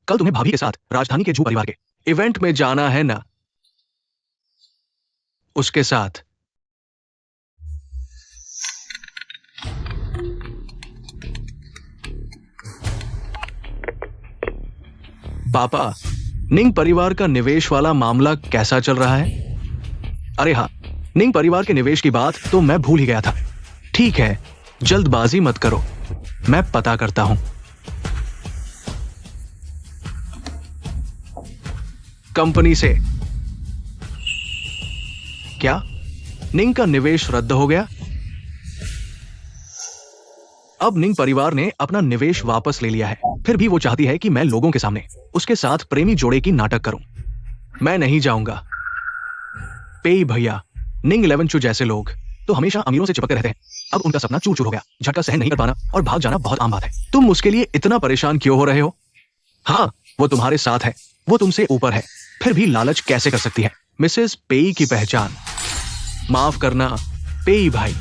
कल तुम्हें भाभी के साथ राजधानी के जू परिवार के इवेंट में जाना है ना? उसके साथ। पापा, निंग परिवार का निवेश वाला मामला कैसा चल रहा है? अरे हाँ, निंग परिवार के निवेश की बात तो मैं भूल ही गया था। ठीक है, जल्दबाजी मत करो, मैं पता करता हूं। कंपनी से क्या निंग का निवेश रद्द हो गया? अब निंग परिवार ने अपना निवेश वापस ले लिया है। फिर भी वो चाहती है कि मैं लोगों के सामने उसके साथ प्रेमी जोड़े की नाटक करूं। मैं नहीं जाऊंगा। पेई भैया, निंग 11 चू जैसे लोग तो हमेशा अमीरों से चिपके रहते हैं। अब उनका सपना चूर चूर हो गया। झटका सहन नहीं कर पाना और भाग जाना बहुत आम बात है। तुम उसके लिए इतना परेशान क्यों हो रहे हो? हाँ, वो तुम्हारे साथ है, वो तुमसे ऊपर है, फिर भी लालच कैसे कर सकती है? मिसेस पेई की पहचान। माफ करना पेई भाई।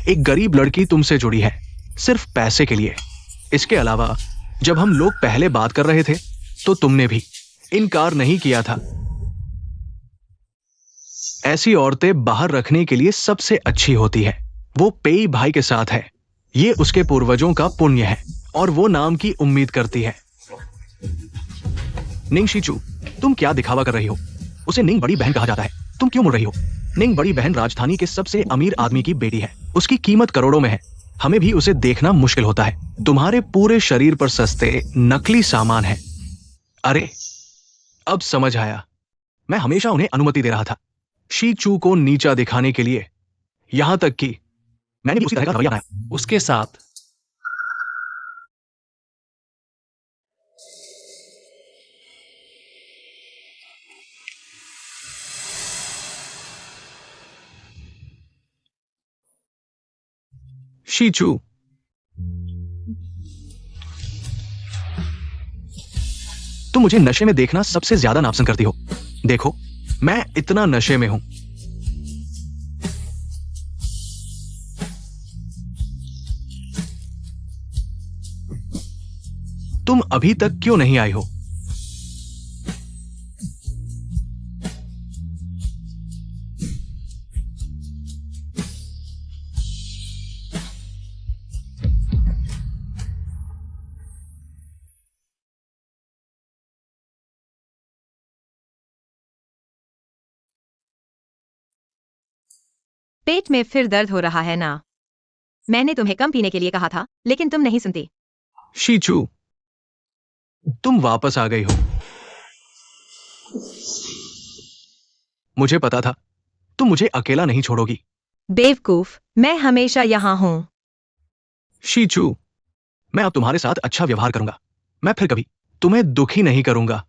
एक गरीब लड़की तुमसे जुड़ी है सिर्फ पैसे के लिए। इसके अलावा जब हम लोग पहले बात कर रहे थे तो तुमने भी इनकार नहीं किया था। ऐसी औरतें बाहर रखने के लिए सबसे अच्छी होती है। वो पेई भाई के साथ है, ये उसके पूर्वजों का पुण्य है और वो नाम की उम्मीद करती है। निंग शीचू, तुम क्या दिखावा कर रही हो? उसे निंग बड़ी बहन कहा जाता है, तुम क्यों मुड़ रही हो? निंग बड़ी बहन राजधानी के सबसे अमीर आदमी की बेटी है, उसकी कीमत करोड़ों में है। हमें भी उसे देखना मुश्किल होता है। तुम्हारे पूरे शरीर पर सस्ते नकली सामान है। अरे अब समझ आया, मैं हमेशा उन्हें अनुमति दे रहा था शीचू को नीचा दिखाने के लिए, यहां तक कि मैंने भी उसी तरह का रवैया अपनाया उसके साथ। शीचू, तुम मुझे नशे में देखना सबसे ज्यादा नापसंद करती हो। देखो, मैं इतना नशे में हूं। तुम अभी तक क्यों नहीं आई हो? पेट में फिर दर्द हो रहा है ना? मैंने तुम्हें कम पीने के लिए कहा था, लेकिन तुम नहीं सुनती। शीचू, तुम वापस आ गई हो। मुझे पता था तुम मुझे अकेला नहीं छोड़ोगी। बेवकूफ, मैं हमेशा यहां हूं। शीचू, मैं अब तुम्हारे साथ अच्छा व्यवहार करूंगा। मैं फिर कभी तुम्हें दुखी नहीं करूंगा।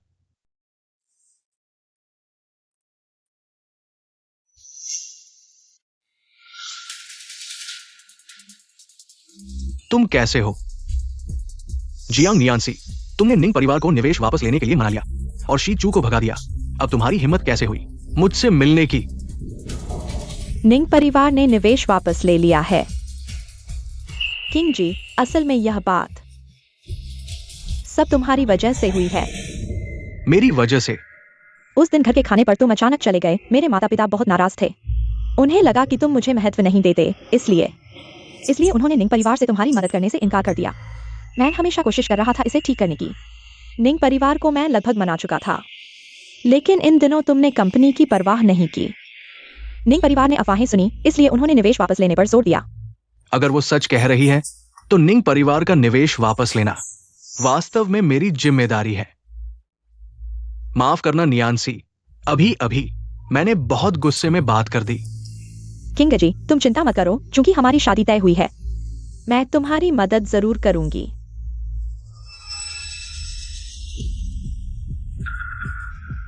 तुम कैसे हो? जियांग नियांसी, तुमने निंग परिवार को निवेश वापस लेने के लिए मना लिया और शीचू को भगा दिया। अब तुम्हारी हिम्मत कैसे हुई मुझसे मिलने की? निंग परिवार ने निवेश वापस ले लिया है। किंग जी, असल में यह बात सब तुम्हारी वजह से हुई है। मेरी वजह से? उस दिन घर के खाने पर तुम अचानक चले गए। मेरे माता पिता बहुत नाराज थे। उन्हें लगा कि तुम मुझे महत्व नहीं देते, इसलिए उन्होंने निंग परिवार से तुम्हारी मदद करने से इनकार कर दिया। मैं हमेशा कोशिश कर रहा था इसे ठीक करने की। निंग परिवार को मैं लगभग मना चुका था, लेकिन इन दिनों तुमने कंपनी की परवाह नहीं की। निंग परिवार ने अफवाहें सुनी, इसलिए उन्होंने निवेश वापस लेने पर जोर दिया। अगर वो सच कह रही है तो निंग परिवार का निवेश वापस लेना वास्तव में मेरी जिम्मेदारी है। माफ करना नियांसी, अभी अभी मैंने बहुत गुस्से में बात कर दी। किंग जी, तुम चिंता मत करो, क्योंकि हमारी शादी तय हुई है। मैं तुम्हारी मदद जरूर करूंगी।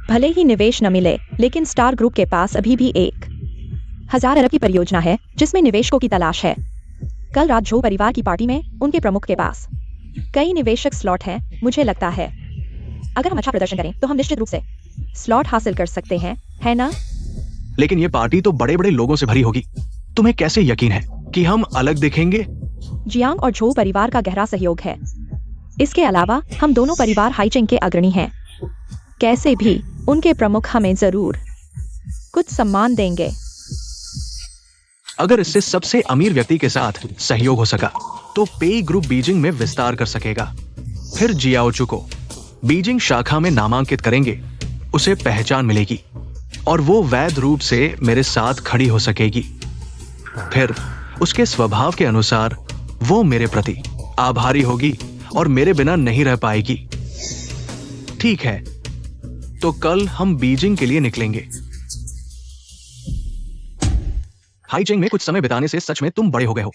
भले ही निवेश न मिले, लेकिन स्टार ग्रुप के पास अभी भी 1,000 अरब की परियोजना है जिसमें निवेशकों की तलाश है। कल रात झो परिवार की पार्टी में उनके प्रमुख के पास कई निवेशक स्लॉट हैं। मुझे लगता है अगर हम अच्छा प्रदर्शन करें तो हम निश्चित रूप से स्लॉट हासिल कर सकते हैं, है ना? लेकिन ये पार्टी तो बड़े बड़े लोगों से भरी होगी। तुम्हें कैसे यकीन है कि हम अलग दिखेंगे? जियांग और झो परिवार का गहरा सहयोग है। इसके अलावा हम दोनों परिवार हाईचेंग के अग्रणी हैं। कैसे भी उनके प्रमुख हमें जरूर कुछ सम्मान देंगे। अगर इससे सबसे अमीर व्यक्ति के साथ सहयोग हो सका तो पेई ग्रुप बीजिंग में विस्तार कर सकेगा। फिर जियाओचू को बीजिंग शाखा में नामांकित करेंगे, उसे पहचान मिलेगी और वो वैध रूप से मेरे साथ खड़ी हो सकेगी। फिर उसके स्वभाव के अनुसार वो मेरे प्रति आभारी होगी और मेरे बिना नहीं रह पाएगी। ठीक है, तो कल हम बीजिंग के लिए निकलेंगे। हाईचेंग में कुछ समय बिताने से सच में तुम बड़े हो गए हो।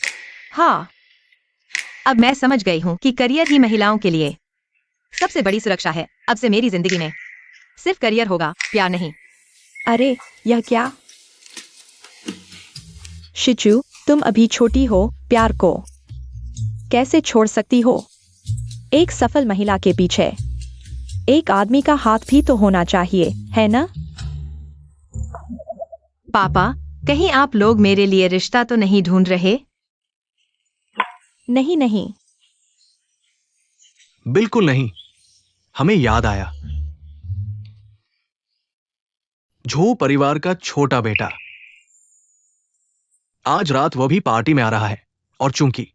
हाँ, अब मैं समझ गई हूँ कि करियर ही महिलाओं के लिए सबसे बड़ी सुरक्षा है। अब से मेरी जिंदगी में सिर्फ करियर होगा, प्यार नहीं। अरे यह क्या? शिचू, तुम अभी छोटी हो, प्यार को कैसे छोड़ सकती हो? एक सफल महिला के पीछे एक आदमी का हाथ भी तो होना चाहिए, है ना? पापा, कहीं आप लोग मेरे लिए रिश्ता तो नहीं ढूंढ रहे? नहीं नहीं, बिल्कुल नहीं। हमें याद आया, झो परिवार का छोटा बेटा आज रात वो भी पार्टी में आ रहा है और चूंकि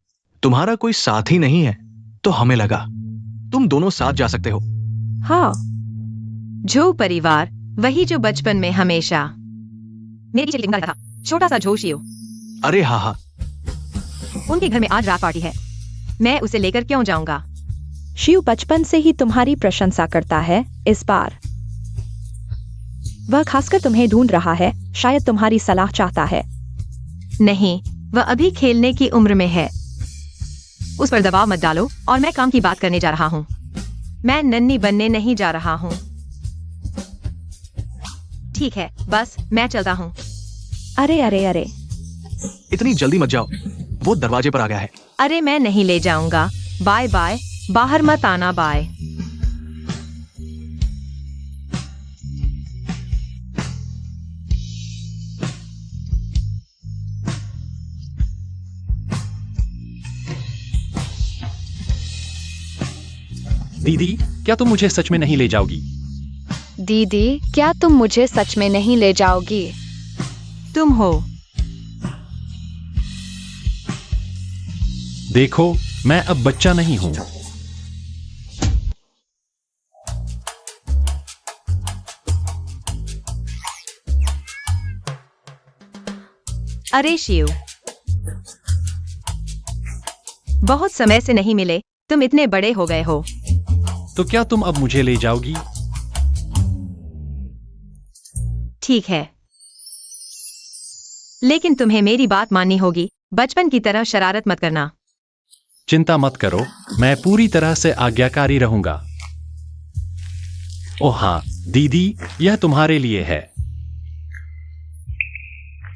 तुम्हारा कोई साथी नहीं है तो हमें लगा तुम दोनों साथ जा सकते हो। हाँ, झो परिवार, वही जो बचपन में हमेशा मेरे पीछे लिखा था, छोटा सा झो शिव। अरे हाँ हाँ, उनके घर में आज रात पार्टी है, मैं उसे लेकर क्यों जाऊंगा? शिव बचपन से ही तुम्हारी प्रशंसा करता है। इस बार वह खासकर तुम्हें ढूंढ रहा है, शायद तुम्हारी सलाह चाहता है। नहीं, वह अभी खेलने की उम्र में है। उस पर दबाव मत डालो और मैं काम की बात करने जा रहा हूँ। मैं नन्ही बनने नहीं जा रहा हूँ। ठीक है, बस मैं चलता हूँ। अरे अरे अरे, इतनी जल्दी मत जाओ, वो दरवाजे पर आ गया है। अरे मैं नहीं ले जाऊंगा। बाय बाय, बाहर मत आना। बाय। दीदी, क्या तुम मुझे सच में नहीं ले जाओगी? दीदी, क्या तुम मुझे सच में नहीं ले जाओगी? तुम हो। देखो, मैं अब बच्चा नहीं हूँ। अरे शिव, बहुत समय से नहीं मिले, तुम इतने बड़े हो गए हो। तो क्या तुम अब मुझे ले जाओगी? ठीक है, लेकिन तुम्हें मेरी बात माननी होगी। बचपन की तरह शरारत मत करना। चिंता मत करो, मैं पूरी तरह से आज्ञाकारी रहूंगा। ओह हाँ, दीदी, यह तुम्हारे लिए है।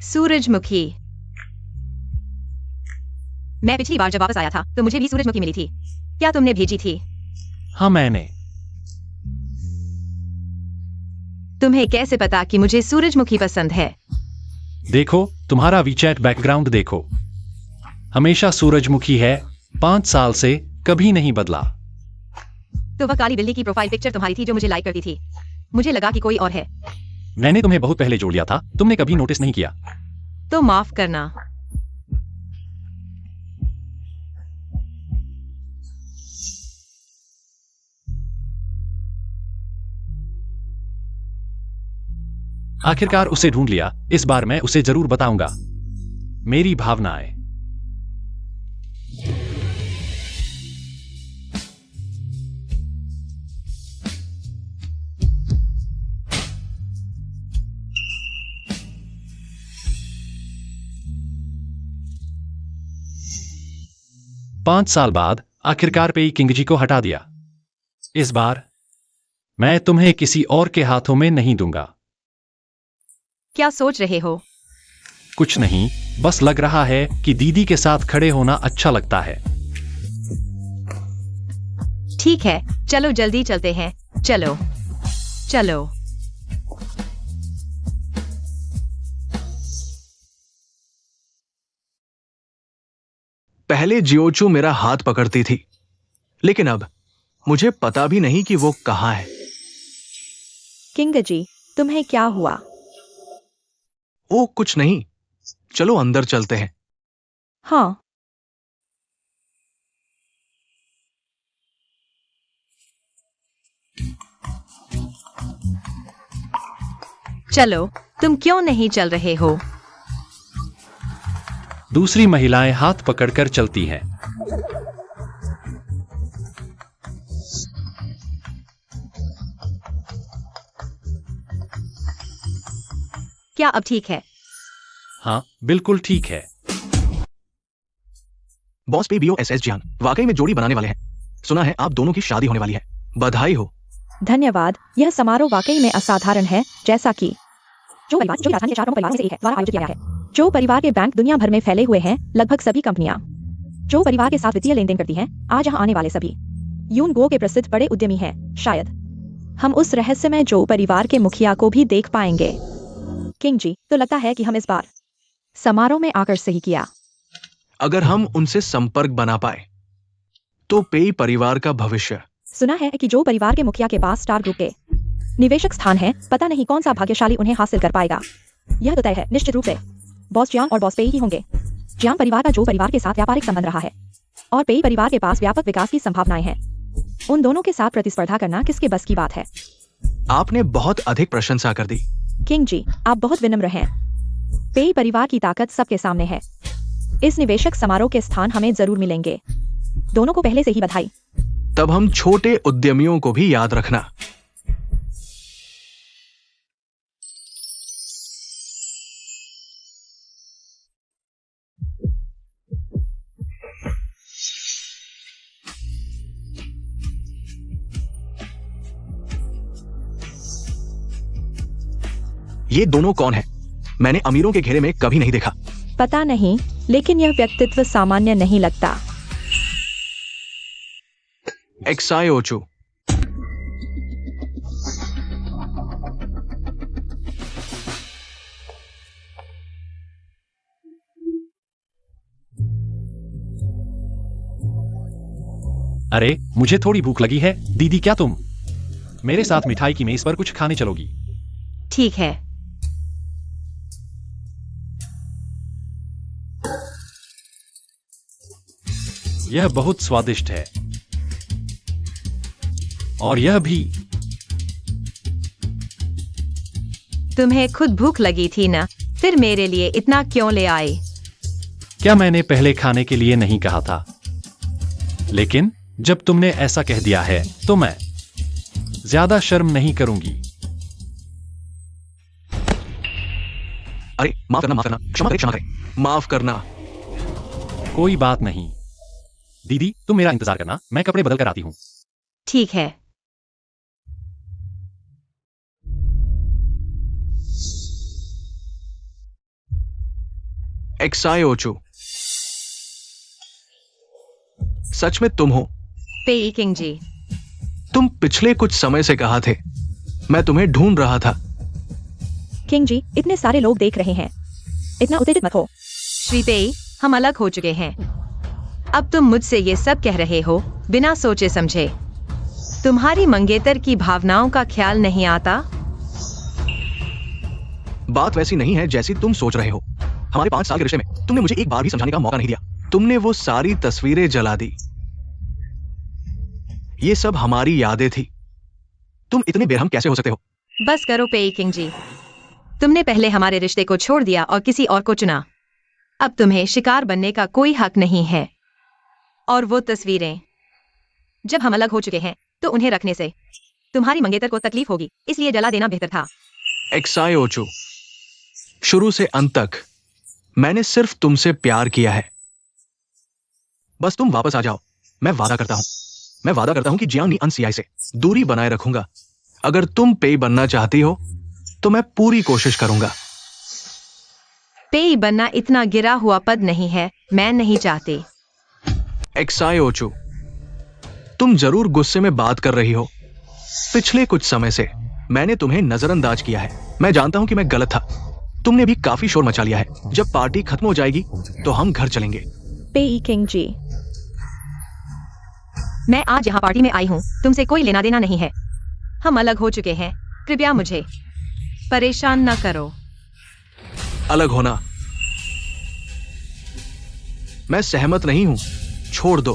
सूरजमुखी। मैं पिछली बार जब वापस आया था तो मुझे भी सूरजमुखी मिली थी। क्या तुमने भेजी थी? हाँ, मैंने। तुम्हें कैसे पता कि मुझे सूरजमुखी पसंद है? देखो, तुम्हारा वीचैट बैकग्राउंड देखो, हमेशा सूरजमुखी है। 5 साल से कभी नहीं बदला। तो वह काली बिल्ली की प्रोफाइल पिक्चर तुम्हारी थी जो मुझे लाइक करती थी। मुझे लगा कि कोई और है। मैंने तुम्हें बहुत पहले जोड़ लिया था, तुमने कभी नोटिस नहीं किया। तो माफ करना। आखिरकार उसे ढूंढ लिया। इस बार मैं उसे जरूर बताऊंगा मेरी भावनाएं। पांच साल बाद आखिरकार पेई किंगजी को हटा दिया। इस बार मैं तुम्हें किसी और के हाथों में नहीं दूंगा। क्या सोच रहे हो? कुछ नहीं, बस लग रहा है कि दीदी के साथ खड़े होना अच्छा लगता है। ठीक है, चलो जल्दी चलते हैं। चलो चलो। पहले जियोचू मेरा हाथ पकड़ती थी, लेकिन अब मुझे पता भी नहीं कि वो कहाँ है। किंगजी, तुम्हें क्या हुआ? ओ कुछ नहीं, चलो अंदर चलते हैं। हाँ, चलो, तुम क्यों नहीं चल रहे हो? दूसरी महिलाएं हाथ पकड़कर चलती हैं। क्या अब ठीक है? हाँ, बिल्कुल ठीक है। बॉस पे बीओ एसएस जियान वाकई में जोड़ी बनाने वाले हैं। सुना है आप दोनों की शादी होने वाली है। बधाई हो। धन्यवाद। यह समारोह वाकई में असाधारण है, जैसा कि जो परिवार जो राजस्थान के 4 प्रमुख परिवारों में से एक है द्वारा आयोजित किया गया है। जो परिवार के बैंक दुनिया भर में फैले हुए हैं, लगभग सभी कंपनियां जो परिवार के साथ वित्तीय लेन देन करती हैं, आज यहाँ आने वाले सभी यून गो के प्रसिद्ध बड़े उद्यमी हैं। शायद हम उस रहस्यमय जो परिवार के मुखिया को भी देख पाएंगे। किंग जी, तो लगता है कि हम इस बार समारोह में आकर सही किया। अगर हम उनसे संपर्क बना पाए तो पेई परिवार का भविष्य। सुना है कि जो परिवार के मुखिया के पास स्टार ग्रुप के निवेशक स्थान है, पता नहीं कौन सा भाग्यशाली उन्हें हासिल कर पाएगा। यह तो तय है, निश्चित रूप से बॉस जियांग और बॉस पेई ही होंगे। जियांग परिवार का जो परिवार के साथ व्यापारिक संबंध रहा है और पेई परिवार के पास व्यापक विकास की संभावनाएं हैं। उन दोनों के साथ प्रतिस्पर्धा करना किसके बस की बात है? आपने बहुत अधिक प्रशंसा कर दी। किंग जी, आप बहुत विनम्र हैं। पेई परिवार की ताकत सबके सामने है। इस निवेशक समारोह के स्थान हमें जरूर मिलेंगे। दोनों को पहले से ही बधाई। तब हम छोटे उद्यमियों को भी याद रखना। ये दोनों कौन है? मैंने अमीरों के घेरे में कभी नहीं देखा। पता नहीं, लेकिन यह व्यक्तित्व सामान्य नहीं लगता। एक्सायोचू। अरे, मुझे थोड़ी भूख लगी है। दीदी, क्या तुम मेरे साथ मिठाई की मेज पर कुछ खाने चलोगी? ठीक है। यह बहुत स्वादिष्ट है। और यह भी। तुम्हें खुद भूख लगी थी ना, फिर मेरे लिए इतना क्यों ले आए? क्या मैंने पहले खाने के लिए नहीं कहा था? लेकिन जब तुमने ऐसा कह दिया है तो मैं ज्यादा शर्म नहीं करूंगी। अरे माफ करना, माफ करना, क्षमा करें, क्षमा करें, माफ करना। कोई बात नहीं। दीदी, तुम मेरा इंतजार करना, मैं कपड़े बदल कर आती हूँ। ठीक है। एक्सायोचू, सच में तुम हो? पेई किंग जी। तुम पिछले कुछ समय से कहा थे, मैं तुम्हें ढूंढ रहा था। किंग जी, इतने सारे लोग देख रहे हैं, इतना उत्तेजित मत हो। श्री पेई, हम अलग हो चुके हैं। अब तुम मुझसे ये सब कह रहे हो बिना सोचे समझे। तुम्हारी मंगेतर की भावनाओं का ख्याल नहीं आता? बात वैसी नहीं है जैसी तुम सोच रहे हो। हमारे 5 साल के रिश्ते में तुमने मुझे एक बार भी समझाने का मौका नहीं दिया। तुमने वो सारी तस्वीरें जला दी। ये सब हमारी यादें थी। तुम इतने बेरहम कैसे हो सकते हो? बस करो पेई किंग जी। तुमने पहले हमारे रिश्ते को छोड़ दिया और किसी और को चुना। अब तुम्हें शिकार बनने का कोई हक नहीं है। और वो तस्वीरें, जब हम अलग हो चुके हैं तो उन्हें रखने से तुम्हारी मंगेतर को तकलीफ होगी, इसलिए जला देना बेहतर था। एक्सायोचू, शुरू से अंत तक मैंने सिर्फ तुमसे प्यार किया है। बस तुम वापस आ जाओ। मैं वादा करता हूं कि जियांग अनसियाई से दूरी बनाए रखूंगा। अगर तुम पेई बनना चाहती हो तो मैं पूरी कोशिश करूंगा। पेई बनना इतना गिरा हुआ पद नहीं है, मैं नहीं चाहती। एक्सायोचू, तुम जरूर गुस्से में बात कर रही हो। पिछले कुछ समय से मैंने तुम्हें नजरअंदाज किया है। मैं जानता हूं कि मैं गलत था। तुमने भी काफी शोर मचा लिया है। जब पार्टी खत्म हो जाएगी तो हम घर चलेंगे। पेई किंग जी, मैं आज यहाँ पार्टी में आई हूँ, तुमसे कोई लेना देना नहीं है। हम अलग हो चुके हैं, कृपया मुझे परेशान न करो। अलग होना? मैं सहमत नहीं हूं। छोड़ दो।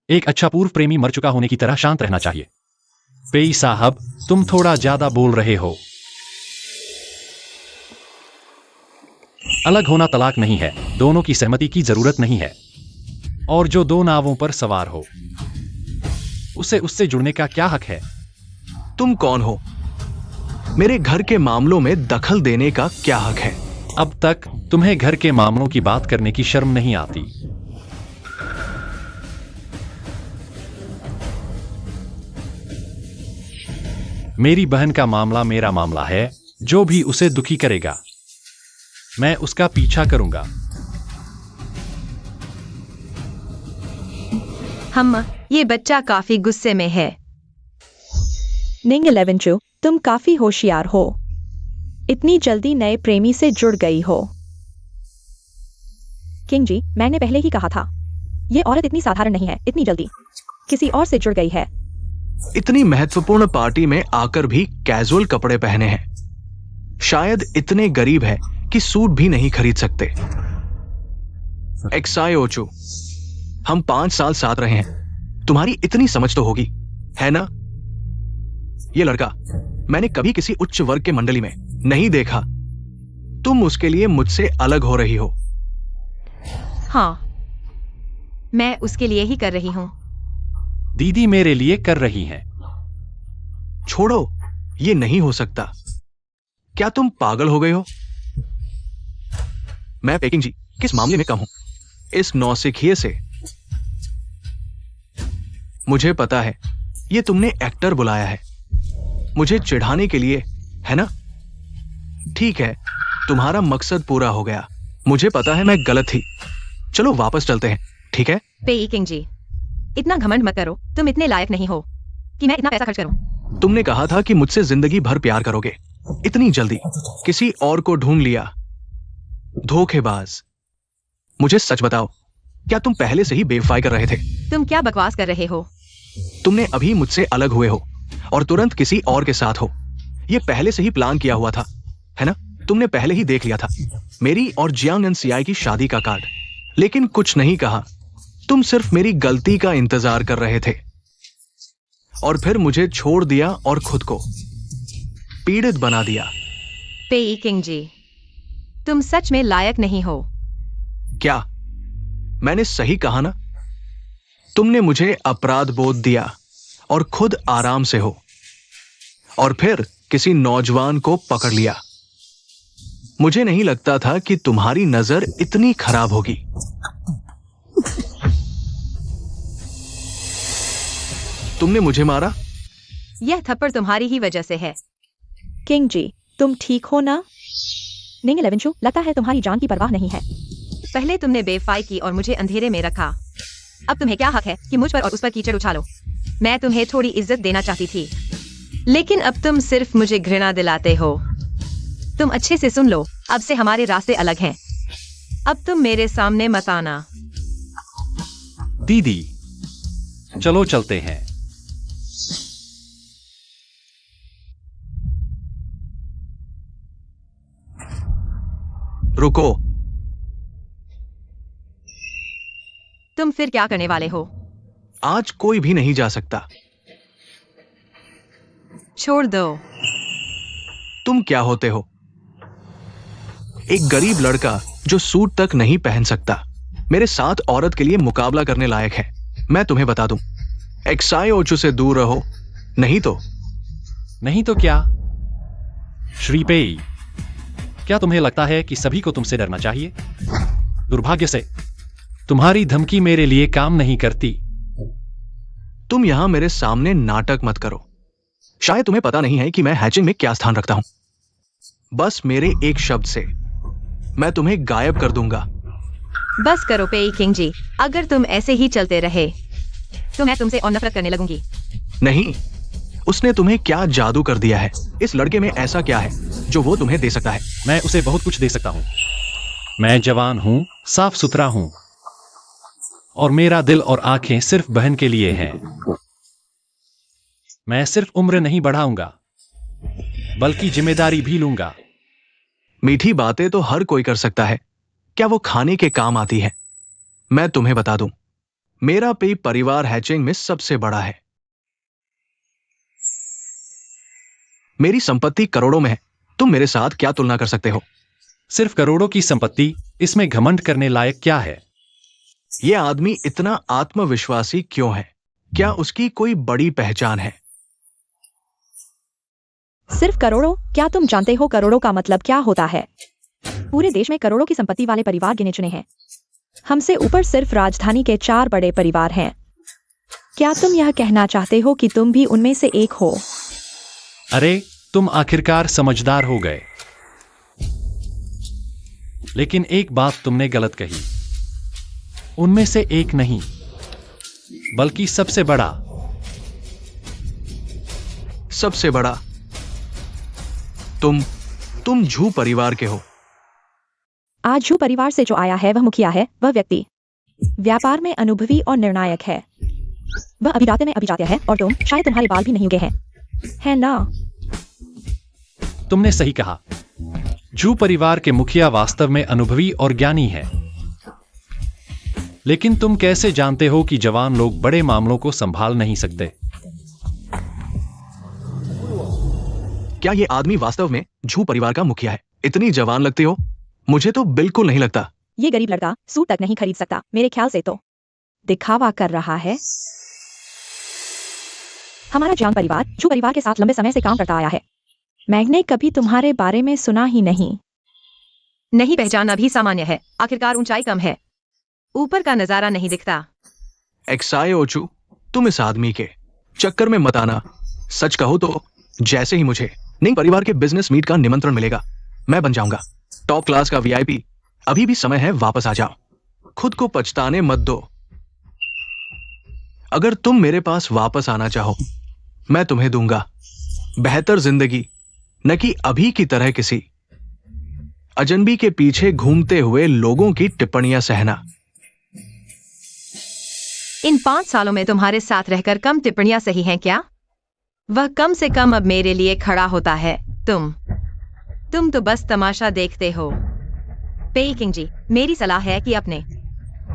एक अच्छा पूर्व प्रेमी मर चुका होने की तरह शांत रहना चाहिए। पेई साहब, तुम थोड़ा ज्यादा बोल रहे हो। अलग होना तलाक नहीं है। दोनों की सहमति की जरूरत नहीं है। और जो 2 नावों पर सवार हो, उसे उससे जुड़ने का क्या हक है? तुम कौन हो? मेरे घर के मामलों में दखल देने का क्या हक है? अब तक तुम्हें घर के मामलों की बात करने की शर्म नहीं आती? मेरी बहन का मामला मेरा मामला है। जो भी उसे दुखी करेगा, मैं उसका पीछा करूंगा। ये बच्चा काफी गुस्से में है। निंग 11 तुम काफी होशियार हो। इतनी जल्दी नए प्रेमी से जुड़ गई हो। किंग जी, मैंने पहले ही कहा था, ये औरत इतनी साधारण नहीं है। इतनी जल्दी किसी और से जुड़ गई है। इतनी महत्वपूर्ण पार्टी में आकर भी कैजुअल कपड़े पहने हैं। शायद इतने गरीब है कि सूट भी नहीं खरीद सकते। एक्साई ओचू, हम 5 साल साथ रहे हैं, तुम्हारी इतनी समझ तो होगी, है ना? ये लड़का मैंने कभी किसी उच्च वर्ग के मंडली में नहीं देखा। तुम उसके लिए मुझसे अलग हो रही हो। हाँ, मैं उसके लिए ही कर रही हूँ। दीदी मेरे लिए कर रही हैं। छोड़ो, ये नहीं हो सकता। क्या तुम पागल हो गए हो? मैं पेकिंग जी किस मामले में कम हूं? इस नौसिखिए से। मुझे पता है ये तुमने एक्टर बुलाया है, मुझे चिढ़ाने के लिए, है ना? ठीक है, तुम्हारा मकसद पूरा हो गया। मुझे पता है मैं गलत थी। चलो वापस चलते हैं, ठीक है? पेकिंग जी, इतना घमंड मत करो। तुम इतने लायक नहीं हो कि मैं इतना पैसा खर्च करूं। तुमने कहा था कि मुझसे जिंदगी भर प्यार करोगे, इतनी जल्दी किसी और को ढूंढ लिया। धोखेबाज। मुझे सच बताओ, क्या तुम पहले से ही बेवफाई कर रहे थे? तुम क्या बकवास कर रहे हो? तुमने अभी मुझसे अलग हुए हो और तुरंत किसी और के साथ हो। ये पहले से ही प्लान किया हुआ था, है ना? तुमने पहले ही देख लिया था मेरी और जियांग एनसीआई की शादी का कार्ड, लेकिन कुछ नहीं कहा। तुम सिर्फ मेरी गलती का इंतजार कर रहे थे और फिर मुझे छोड़ दिया और खुद को पीड़ित बना दिया। पेकिंग जी, तुम सच में लायक नहीं हो। क्या मैंने सही कहा ना? तुमने मुझे अपराध बोध दिया और खुद आराम से हो, और फिर किसी नौजवान को पकड़ लिया। मुझे नहीं लगता था कि तुम्हारी नजर इतनी खराब होगी। तुमने मुझे मारा। यह थप्पड़ तुम्हारी ही वजह से है। किंग जी, तुम ठीक हो ना? निंग 11 शू, लगता है तुम्हारी जान की परवाह नहीं है। पहले तुमने बेवफाई की और मुझे अंधेरे में रखा। अब तुम्हें क्या हक है कि मुझ पर और उस पर कीचड़ उछालो? मैं तुम्हें थोड़ी इज्जत देना चाहती थी, लेकिन अब तुम सिर्फ मुझे घृणा दिलाते हो। तुम अच्छे से सुन लो, अब से हमारे रास्ते अलग हैं। अब तुम मेरे सामने मत आना। दीदी, चलो चलते हैं। रुको। तुम फिर क्या करने वाले हो? आज कोई भी नहीं जा सकता। छोड़ दो। तुम क्या होते हो? एक गरीब लड़का जो सूट तक नहीं पहन सकता, मेरे साथ औरत के लिए मुकाबला करने लायक है। मैं तुम्हें बता दूं, एक्साई ओचू से दूर रहो, नहीं तो क्या? श्रीपेई, क्या तुम्हें लगता है कि सभी को तुमसे डरना चाहिए? दुर्भाग्य से तुम्हारी धमकी मेरे लिए काम नहीं करती। तुम यहां मेरे सामने नाटक मत करो। शायद तुम्हें पता नहीं है कि मैं हैचिंग में क्या स्थान रखता हूं। बस मेरे एक शब्द से मैं तुम्हें गायब कर दूंगा। बस करो पेकिंग जी, अगर तुम ऐसे ही चलते रहे तो मैं तुमसे और नफरत करने लगूंगी। नहीं, उसने तुम्हें क्या जादू कर दिया है? इस लड़के में ऐसा क्या है जो वो तुम्हें दे सकता है? मैं उसे बहुत कुछ दे सकता हूं। मैं जवान हूं, साफ सुथरा हूं, और मेरा दिल और आंखें सिर्फ बहन के लिए हैं। मैं सिर्फ उम्र नहीं बढ़ाऊंगा, बल्कि जिम्मेदारी भी लूंगा। मीठी बातें तो हर कोई कर सकता है, क्या वो खाने के काम आती है? मैं तुम्हें बता दूं, मेरा पे परिवार हैचिंग में सबसे बड़ा है। मेरी संपत्ति करोड़ों में है। तुम मेरे साथ क्या तुलना कर सकते हो? सिर्फ करोड़ों की संपत्ति, इसमें घमंड करने लायक क्या है? यह आदमी इतना आत्मविश्वासी क्यों है? क्या उसकी कोई बड़ी पहचान है? सिर्फ करोड़ों? क्या तुम जानते हो करोड़ों का मतलब क्या होता है? पूरे देश में करोड़ों की संपत्ति वाले परिवार गिने चुने हैं। हमसे ऊपर सिर्फ राजधानी के 4 बड़े परिवार हैं। क्या तुम यह कहना चाहते हो कि तुम भी उनमें से एक हो? अरे, तुम आखिरकार समझदार हो गए। लेकिन एक बात तुमने गलत कही। उनमें से एक नहीं, बल्कि सबसे बड़ा। सबसे बड़ा? तुम झू परिवार के हो। आज झू परिवार से जो आया है वह मुखिया है। वह व्यक्ति व्यापार में अनुभवी और निर्णायक है। वह अभिजात्य में अभिजात्य है और तुम शायद तुम्हारे बाल भी नहीं उगे हैं, है ना? तुमने सही कहा। झू परिवार के मुखिया वास्तव में अनुभवी और ज्ञानी है। लेकिन तुम कैसे जानते हो कि जवान लोग बड़े मामलों को संभाल नहीं सकते? क्या ये आदमी वास्तव में झू परिवार का मुखिया है? इतनी जवान लगती हो। मुझे तो बिल्कुल नहीं लगता। ये गरीब लड़का सूट तक नहीं खरीद सकता। मेरे ख्याल से तो दिखावा कर रहा है। हमारा जियांग परिवार झू परिवार के साथ लंबे समय से काम करता आया है। मैंने कभी तुम्हारे बारे में सुना ही नहीं। नहीं पहचानना भी सामान्य है। आखिरकार ऊंचाई कम है, ऊपर का नजारा नहीं दिखता। एक्साई ओचू, तुम इस आदमी के चक्कर में मत आना। सच कहो तो जैसे ही मुझे निंग परिवार के बिजनेस मीट का निमंत्रण मिलेगा, मैं बन जाऊंगा टॉप क्लास का वीआईपी। अभी भी समय है, वापस आ जाओ। खुद को पछताने मत दो। अगर तुम मेरे पास वापस आना चाहो, मैं तुम्हें दूंगा बेहतर जिंदगी, न कि अभी की तरह किसी अजनबी के पीछे घूमते हुए लोगों की टिप्पणियां सहना। इन 5 सालों में तुम्हारे साथ रहकर कम टिप्पणियां सही हैं क्या? वह कम से कम अब मेरे लिए खड़ा होता है। तुम तो बस तमाशा देखते हो। पेई किंग जी, मेरी सलाह है कि अपने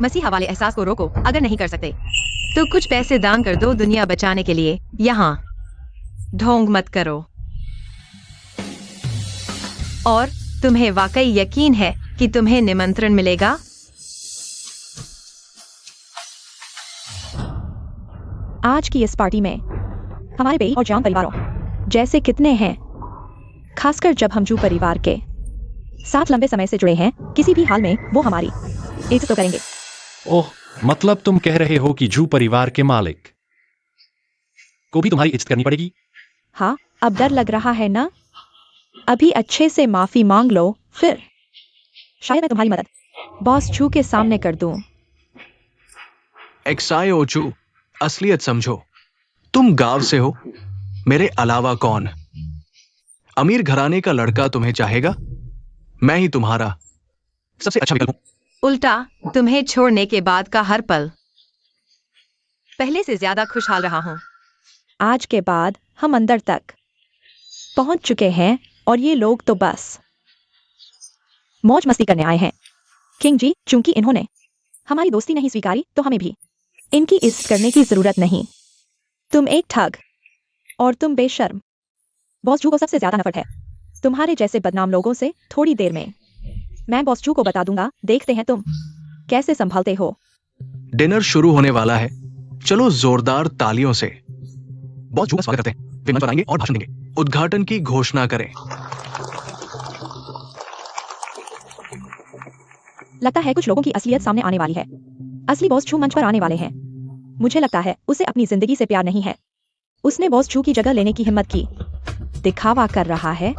मसीहा वाले एहसास को रोको। अगर नहीं कर सकते तो कुछ पैसे दान कर दो दुनिया बचाने के लिए। यहाँ ढोंग मत करो। और तुम्हें वाकई यकीन है कि तुम्हें निमंत्रण मिलेगा? आज की इस पार्टी में हमारे पेई और जियांग परिवारों जैसे कितने हैं, खासकर जब हम झू परिवार के साथ लंबे समय से जुड़े हैं। किसी भी हाल में वो हमारी इज्जत तो करेंगे। ओह, मतलब तुम कह रहे हो कि झू परिवार के मालिक को भी तुम्हारी इज्जत करनी पड़ेगी? हाँ, अब डर लग रहा है ना? अभी अच्छे से माफी मांग लो, फिर शायद मैं तुम्हारी मदद बॉस झू के सामने कर दूं। एक्साई ओचू, असलियत समझो। तुम गांव से हो, मेरे अलावा कौन? अमीर घराने का लड़का तुम्हें चाहेगा? मैं ही तुम्हारा सबसे अच्छा विकल्प हूं। उल्टा, तुम्हें छोड़ने के बाद का हर पल पहले से ज्यादा खुशहाल रहा हूं। आज के बाद हम अंदर तक पहुंच चुके हैं और ये लोग तो बस मौज मस्ती करने आए हैं। किंग जी, चूंकि इन्होंने हमारी दोस्ती नहीं स्वीकारी तो हमें भी इनकी इज्जत करने की जरूरत नहीं। तुम एक ठग और तुम बेशर्म। बॉस जू को सबसे ज्यादा नफरत है तुम्हारे जैसे बदनाम लोगों से। थोड़ी देर में मैं बॉस जू को बता दूंगा। देखते हैं तुम कैसे संभालते हो। डिनर शुरू होने वाला है, चलो जोरदार तालियों से बॉस जू का स्वागत करते हैं। वे मंच पर आएंगे और भाषण देंगे। उद्घाटन की घोषणा करें। लगता है कुछ लोगों की असलियत सामने आने वाली है। असली बॉस जू मंच पर आने वाले हैं। मुझे लगता है उसे अपनी जिंदगी से प्यार नहीं है। उसने बॉस जू की जगह लेने की हिम्मत की। दिखावा कर रहा है।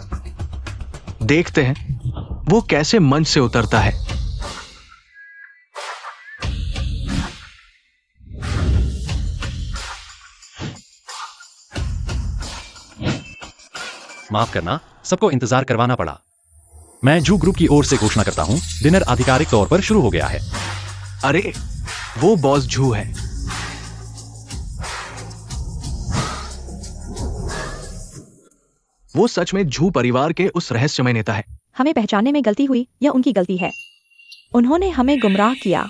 देखते हैं वो कैसे मंच से उतरता है। माफ करना, सबको इंतजार करवाना पड़ा। मैं जू ग्रुप की ओर से घोषणा करता हूं, डिनर आधिकारिक तौर पर शुरू हो गया है। अरे, वो बॉस जू है। वो सच में झू परिवार के उस रहस्यमय नेता है। हमें पहचानने में गलती हुई या उनकी गलती है? उन्होंने हमें गुमराह किया।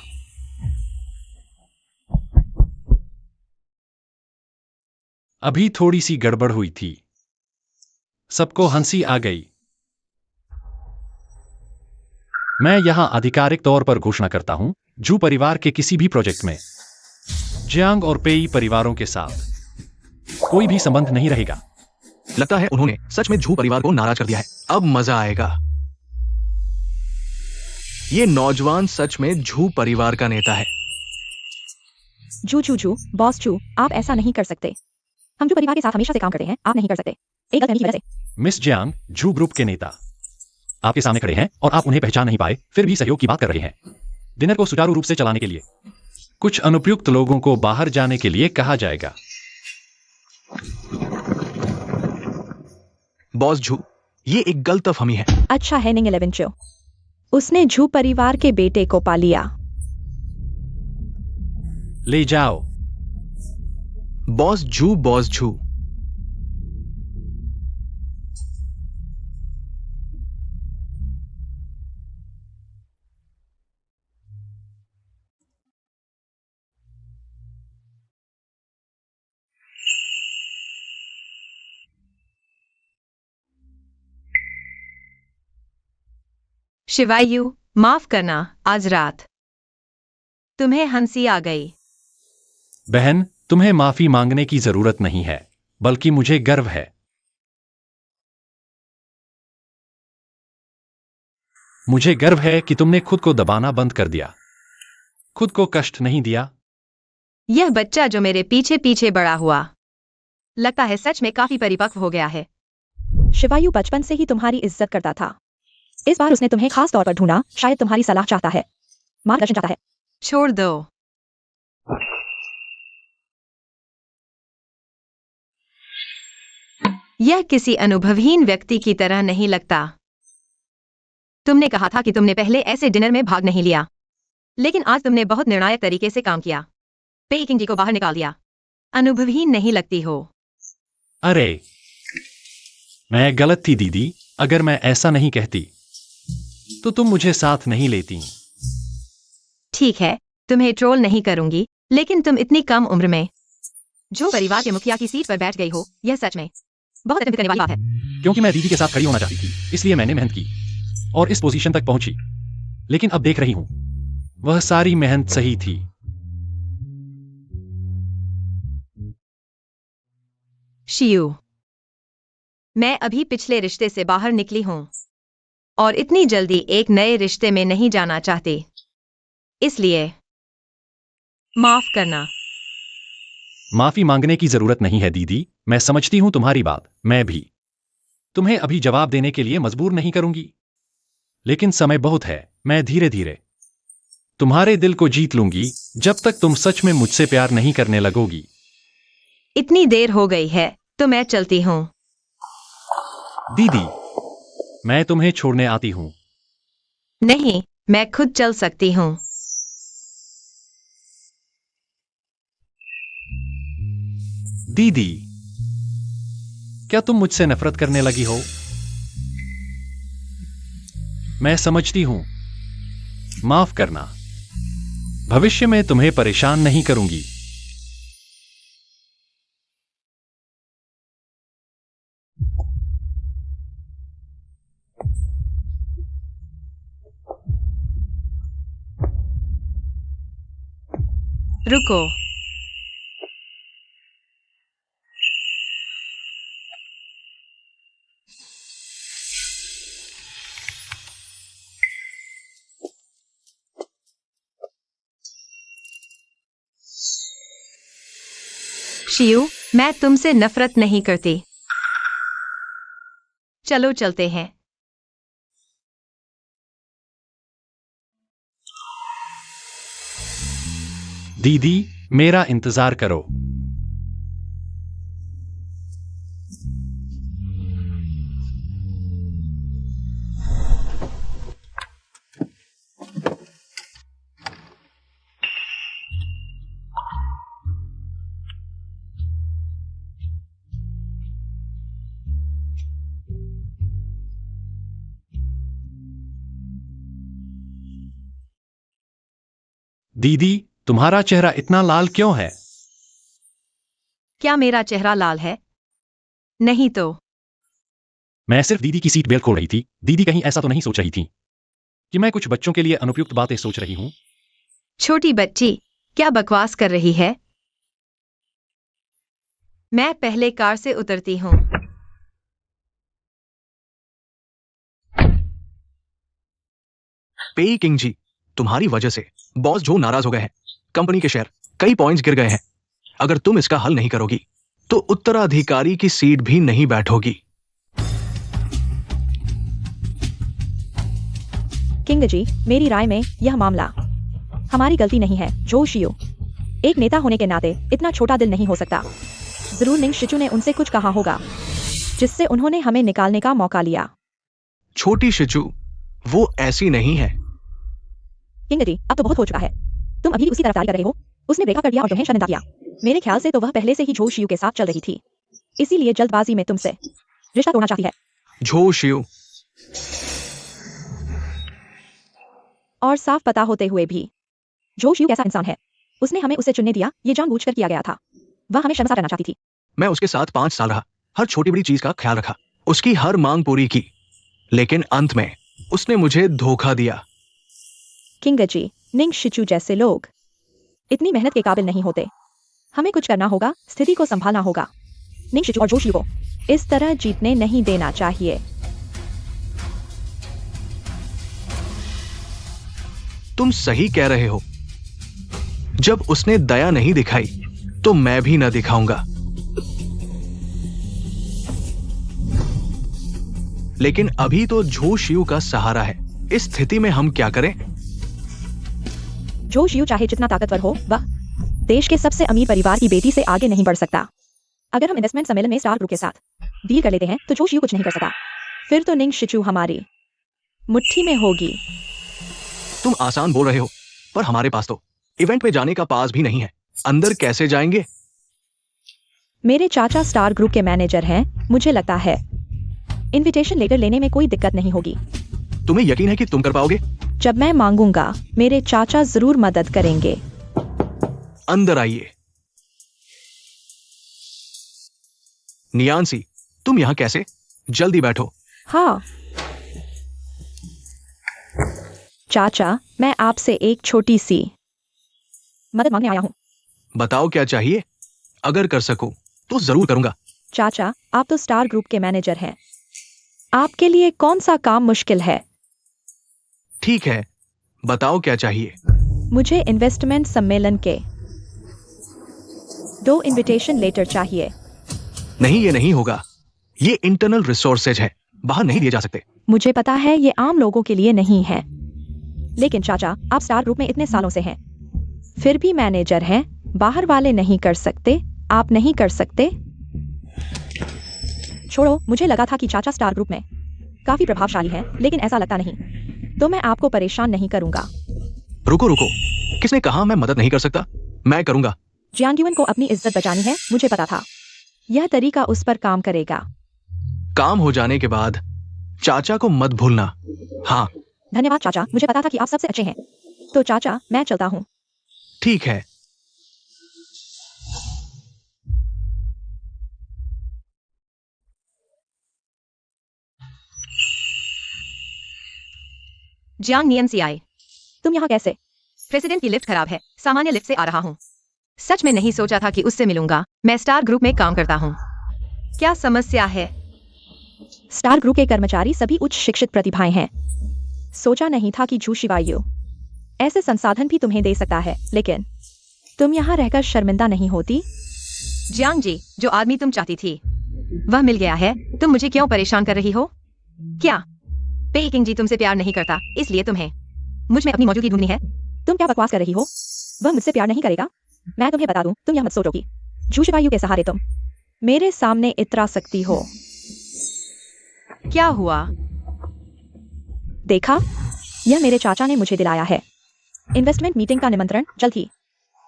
अभी थोड़ी सी गड़बड़ हुई थी। सबको हंसी आ गई। मैं यहां आधिकारिक तौर पर घोषणा करता हूं, जू परिवार के किसी भी प्रोजेक्ट में जियांग और पेई परिवारों के साथ कोई भी संबंध नहीं रहेगा। लगता है उन्होंने सच में झू परिवार को नाराज कर दिया है। अब मजा आएगा। ये नौजवान सच में झू परिवार का नेता है। जू, बॉस जू, आप ऐसा नहीं कर सकते। हम जू परिवार के साथ हमेशा से काम करते हैं। आप नहीं कर सकते, एक गलतफहमी की वजह से। मिस जियांग, जू ग्रुप के नेता आपके सामने खड़े हैं और आप उन्हें पहचान नहीं पाए, फिर भी सहयोग की बात कर रहे हैं। डिनर को सुचारू रूप से चलाने के लिए कुछ अनुपयुक्त लोगों को बाहर जाने के लिए कहा जाएगा। बॉस झू, ये एक गलतफहमी है। अच्छा है निंग 11 चो। उसने झू परिवार के बेटे को पा लिया। ले जाओ। बॉस झू, बॉस झू। शिवायु, माफ करना, आज रात तुम्हें हंसी आ गई। बहन, तुम्हें माफी मांगने की जरूरत नहीं है, बल्कि मुझे गर्व है। मुझे गर्व है कि तुमने खुद को दबाना बंद कर दिया, खुद को कष्ट नहीं दिया। यह बच्चा जो मेरे पीछे पीछे बड़ा हुआ, लगता है सच में काफी परिपक्व हो गया है। शिवायु बचपन से ही तुम्हारी इज्जत करता था। इस बार उसने तुम्हें खास तौर पर ढूंढा, शायद तुम्हारी सलाह चाहता है, मार्गदर्शन चाहता है। छोड़ दो। यह किसी अनुभवहीन व्यक्ति की तरह नहीं लगता। तुमने कहा था कि तुमने पहले ऐसे डिनर में भाग नहीं लिया, लेकिन आज तुमने बहुत निर्णायक तरीके से काम किया, पेकिंग जी को बाहर निकाल दिया। अनुभवहीन नहीं लगती हो। अरे, मैं गलत थी दीदी। अगर मैं ऐसा नहीं कहती तो तुम मुझे साथ नहीं लेती। ठीक है, तुम्हें ट्रोल नहीं करूंगी, लेकिन तुम इतनी कम उम्र में जो परिवार के मुखिया की सीट पर बैठ गई हो, यह सच में बहुत अचंभित करने वाली बात है। क्योंकि मैं दीदी के साथ खड़ी होना चाहती थी, इसलिए मैंने मेहनत की और इस पोजीशन तक पहुंची। लेकिन अब देख रही हूं, वह सारी मेहनत सही थी। शियू, मैं अभी पिछले रिश्ते से बाहर निकली हूं और इतनी जल्दी एक नए रिश्ते में नहीं जाना चाहती, इसलिए माफ करना। माफी मांगने की जरूरत नहीं है दीदी, मैं समझती हूं तुम्हारी बात। मैं भी तुम्हें अभी जवाब देने के लिए मजबूर नहीं करूंगी, लेकिन समय बहुत है। मैं धीरे धीरे तुम्हारे दिल को जीत लूंगी, जब तक तुम सच में मुझसे प्यार नहीं करने लगोगी। इतनी देर हो गई है तो मैं चलती हूं। दीदी, मैं तुम्हें छोड़ने आती हूं। नहीं, मैं खुद चल सकती हूं। दीदी, क्या तुम मुझसे नफरत करने लगी हो? मैं समझती हूं, माफ करना। भविष्य में तुम्हें परेशान नहीं करूंगी। रुको। शियू, मैं तुमसे नफरत नहीं करती। चलो चलते हैं। दीदी, मेरा इंतजार करो। दीदी, तुम्हारा चेहरा इतना लाल क्यों है? क्या मेरा चेहरा लाल है? नहीं तो। मैं सिर्फ दीदी की सीट बेल्ट खोल रही थी। दीदी कहीं ऐसा तो नहीं सोच रही थी कि मैं कुछ बच्चों के लिए अनुपयुक्त बातें सोच रही हूं? छोटी बच्ची, क्या बकवास कर रही है? मैं पहले कार से उतरती हूं। पेकिंग जी, तुम्हारी वजह से बॉस जो नाराज हो गए हैं। कंपनी के शेयर कई पॉइंट्स गिर गए हैं। अगर तुम इसका हल नहीं करोगी तो उत्तराधिकारी की सीट भी नहीं बैठोगी। किंग जी, मेरी राय में यह मामला हमारी गलती नहीं है। जो शियो एक नेता होने के नाते इतना छोटा दिल नहीं हो सकता। जरूर निंग शिचू ने उनसे कुछ कहा होगा, जिससे उन्होंने हमें निकालने का मौका लिया। छोटी शिचू वो ऐसी नहीं है। किंग जी, अब तो बहुत हो चुका है। तुम अभी भी उसकी तरफदारी कर रहे हो। उसने ब्रेकअप कर दिया और तुम्हें शर्मिंदा किया। मेरे ख्याल से तो वह पहले से ही झो शियू के साथ चल रही थी, इसीलिए जल्दबाजी में तुमसे रिश्ता तोड़ना चाहती है। झो शियू और साफ पता होते हुए भी झो शियू कैसा इंसान है। उसने हमें उसे चुनने दिया, ये जानबूझकर किया गया था। वह हमें शर्मसार करना चाहती थी। मैं उसके साथ 5 साल रहा, हर छोटी बड़ी चीज का ख्याल रखा, उसकी हर मांग पूरी की, लेकिन अंत में उसने मुझे धोखा दिया। किंगजी, निंग शिचू जैसे लोग इतनी मेहनत के काबिल नहीं होते। हमें कुछ करना होगा, स्थिति को संभालना होगा। निंग शिचू और जोशियू को इस तरह जीतने नहीं देना चाहिए। तुम सही कह रहे हो। जब उसने दया नहीं दिखाई तो मैं भी न दिखाऊंगा। लेकिन अभी तो झो शियू का सहारा है। इस स्थिति में हम क्या करें? जो शियू चाहे जितना ताकतवर हो, वह देश के सबसे अमीर परिवार की बेटी से आगे नहीं बढ़ सकता। अगर हम इन्वेस्टमेंट सम्मेलन में स्टार ग्रुप के साथ डील कर लेते हैं तो जो शियू कुछ नहीं कर सकता। फिर तो निंग शिचू हमारी मुट्ठी में होगी। तुम आसान बोल रहे हो, पर हमारे पास तो इवेंट में जाने का पास भी नहीं है। अंदर कैसे जाएंगे? मेरे चाचा स्टार ग्रुप के मैनेजर हैं। मुझे लगता है इनविटेशन लेटर लेने में कोई दिक्कत नहीं होगी। तुम्हें यकीन है कि तुम कर पाओगे? जब मैं मांगूंगा मेरे चाचा जरूर मदद करेंगे। अंदर आइए। नियांसी, तुम यहां कैसे? जल्दी बैठो। हाँ चाचा, मैं आपसे एक छोटी सी मदद मांगने आया हूँ। बताओ क्या चाहिए? अगर कर सकूं तो जरूर करूंगा। चाचा, आप तो स्टार ग्रुप के मैनेजर हैं। आपके लिए कौन सा काम मुश्किल है? ठीक है, बताओ क्या चाहिए। मुझे इन्वेस्टमेंट सम्मेलन के 2 इनविटेशन लेटर चाहिए। नहीं, ये नहीं होगा। ये इंटरनल रिसोर्सेज है, बाहर नहीं दिए जा सकते। मुझे पता है ये आम लोगों के लिए नहीं है, लेकिन चाचा आप स्टार ग्रुप में इतने सालों से हैं, फिर भी मैनेजर हैं। बाहर वाले नहीं कर सकते, आप नहीं कर सकते? छोड़ो, मुझे लगा था कि चाचा स्टार ग्रुप में काफी प्रभावशाली हैं, लेकिन ऐसा लगता नहीं। तो मैं आपको परेशान नहीं करूंगा। रुको रुको, किसने कहा मैं मदद नहीं कर सकता? मैं करूंगा। जियांग्युन को अपनी इज्जत बचानी है, मुझे पता था। यह तरीका उस पर काम करेगा। काम हो जाने के बाद चाचा को मत भूलना। हाँ धन्यवाद चाचा, मुझे पता था कि आप सबसे अच्छे हैं। तो चाचा, मैं चलता हूँ। ठीक है। जियांग नियंसी आए। तुम यहाँ कैसे? प्रेसिडेंट की लिफ्ट खराब है, सामान्य लिफ्ट से आ रहा हूँ। सच में नहीं सोचा था कि उससे मिलूंगा। मैं स्टार ग्रुप में काम करता हूँ। क्या समस्या है? स्टार ग्रुप के कर्मचारी सभी उच्च शिक्षित प्रतिभाएं हैं। सोचा नहीं था कि झू शिवायु ऐसे संसाधन भी तुम्हें दे सकता है, लेकिन तुम यहाँ रहकर शर्मिंदा नहीं होती? जियांग जी, जो आदमी तुम चाहती थी वह मिल गया है। तुम मुझे क्यों परेशान कर रही हो? क्या पेकिंग जी तुमसे प्यार नहीं करता, इसलिए तुम्हें मुझ में अपनी मौजूदगी ढूंढनी है? तुम क्या बकवास कर रही हो? वह मुझसे प्यार नहीं करेगा। मैं तुम्हें बता दूं, तुम यह मत सोचो कि झू शिवायु के सहारे तुम मेरे सामने इतरा सकती हो। क्या हुआ? देखा, यह मेरे चाचा ने मुझे दिलाया है। इन्वेस्टमेंट मीटिंग का निमंत्रण जल्द ही।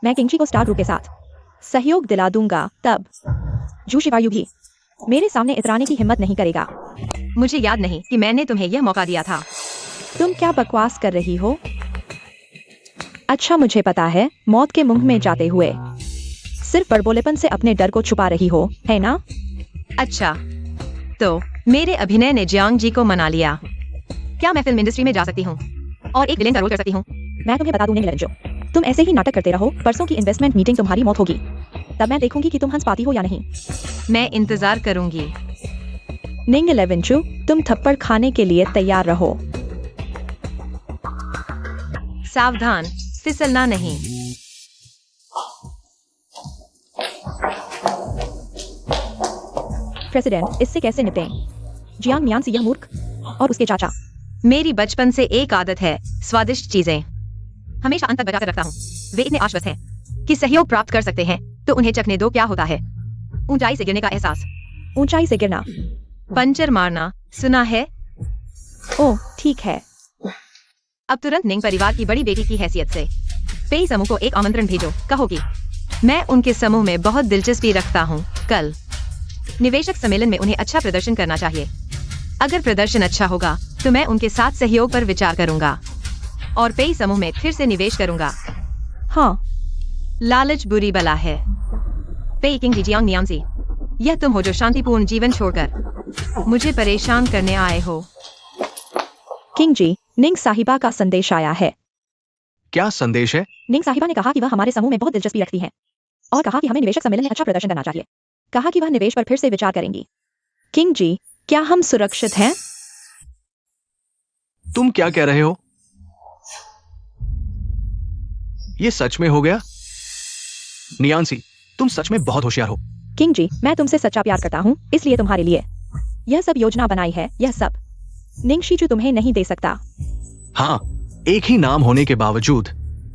मैं किंगजी को स्टार ग्रुप के साथ सहयोग दिला दूंगा, तब झू शिवायु भी मेरे सामने इतराने की हिम्मत नहीं करेगा। मुझे याद नहीं कि मैंने तुम्हें यह मौका दिया था। तुम क्या बकवास कर रही हो? अच्छा, मुझे पता है, मौत के मुंह में जाते हुए सिर्फ बड़बोलेपन से अपने डर को छुपा रही हो, है ना? अच्छा, तो मेरे अभिनय ने जियांग जी को मना लिया। क्या मैं फिल्म इंडस्ट्री में जा सकती हूँ और एक विलेन का रोल कर सकती हूँ? मैं तुम्हें बता दूं निंगलंजो, तुम ऐसे ही नाटक करते रहो। परसों की इन्वेस्टमेंट मीटिंग तुम्हारी मौत होगी, तब मैं देखूंगी कि तुम हंस पाती हो या नहीं। मैं इंतजार करूंगी। निंग लेवेंचू, तुम थप्पड़ खाने के लिए तैयार रहो। सावधान, फिसलना नहीं। प्रेसिडेंट, इससे कैसे निपटें? जियांग मियांसी यह मूर्ख और उसके चाचा। मेरी बचपन से एक आदत है, स्वादिष्ट चीजें हमेशा अंत तक बचाकर रखता हूँ। वे इतने आश्वस्त हैं कि सहयोग प्राप्त कर सकते हैं, तो उन्हें चखने दो क्या होता है। ऊंचाई से गिरने का एहसास, ऊंचाई से गिरना, पंचर मारना, सुना है? ओह ठीक है। अब तुरंत निंग परिवार की बड़ी बेटी की हैसियत से पेई समूह को एक आमंत्रण भेजो। कहोगी मैं उनके समूह में बहुत दिलचस्पी रखता हूँ। कल निवेशक सम्मेलन में उन्हें अच्छा प्रदर्शन करना चाहिए। अगर प्रदर्शन अच्छा होगा तो मैं उनके साथ सहयोग पर विचार करूंगा और पेई समूह में फिर से निवेश करूंगा। हाँ, लालच बुरी बला है। पेई किंग जियांग नियांसी, यह तुम हो जो शांतिपूर्ण जीवन छोड़कर मुझे परेशान करने आए हो। किंग जी, निंग साहिबा का संदेश आया है। क्या संदेश है? निंग साहिबा ने कहा कि वह हमारे समूह में बहुत दिलचस्पी रखती हैं और कहा कि हमें निवेशक सम्मेलन में अच्छा प्रदर्शन करना चाहिए। कहा कि वह निवेश पर फिर से विचार करेंगी। किंग जी, क्या हम सुरक्षित हैं? तुम क्या कह रहे हो? ये सच में हो गया? नियांसी, तुम सच में बहुत होशियार हो। किंग जी, मैं तुमसे सच्चा प्यार करता हूँ, इसलिए तुम्हारे लिए यह सब योजना बनाई है। यह सब निंग शीचू तुम्हें नहीं दे सकता। हाँ, एक ही नाम होने के बावजूद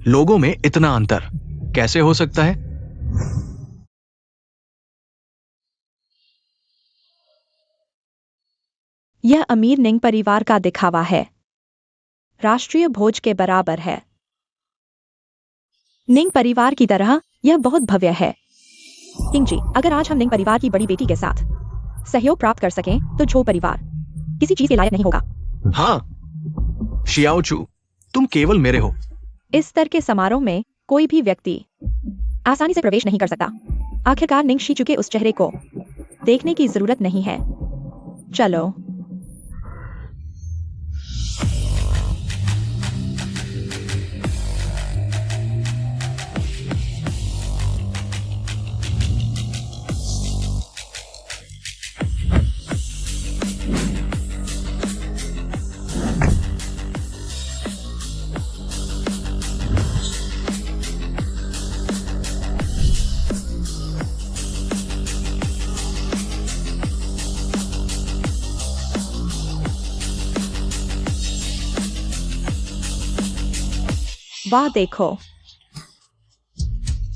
लोगों में इतना अंतर कैसे हो सकता है? यह अमीर निंग परिवार का दिखावा है, राष्ट्रीय भोज के बराबर है। निंग परिवार की तरह यह बहुत भव्य है। किंग जी, अगर आज हम निंग परिवार की बड़ी बेटी के साथ सहयोग प्राप्त कर सकें तो झो परिवार किसी चीज के लायक नहीं होगा। हाँ, शियाओचू, तुम केवल मेरे हो। इस स्तर के समारोह में कोई भी व्यक्ति आसानी से प्रवेश नहीं कर सकता। आखिरकार निंग शीचू के उस चेहरे को देखने की जरूरत नहीं है। चलो। वाह देखो,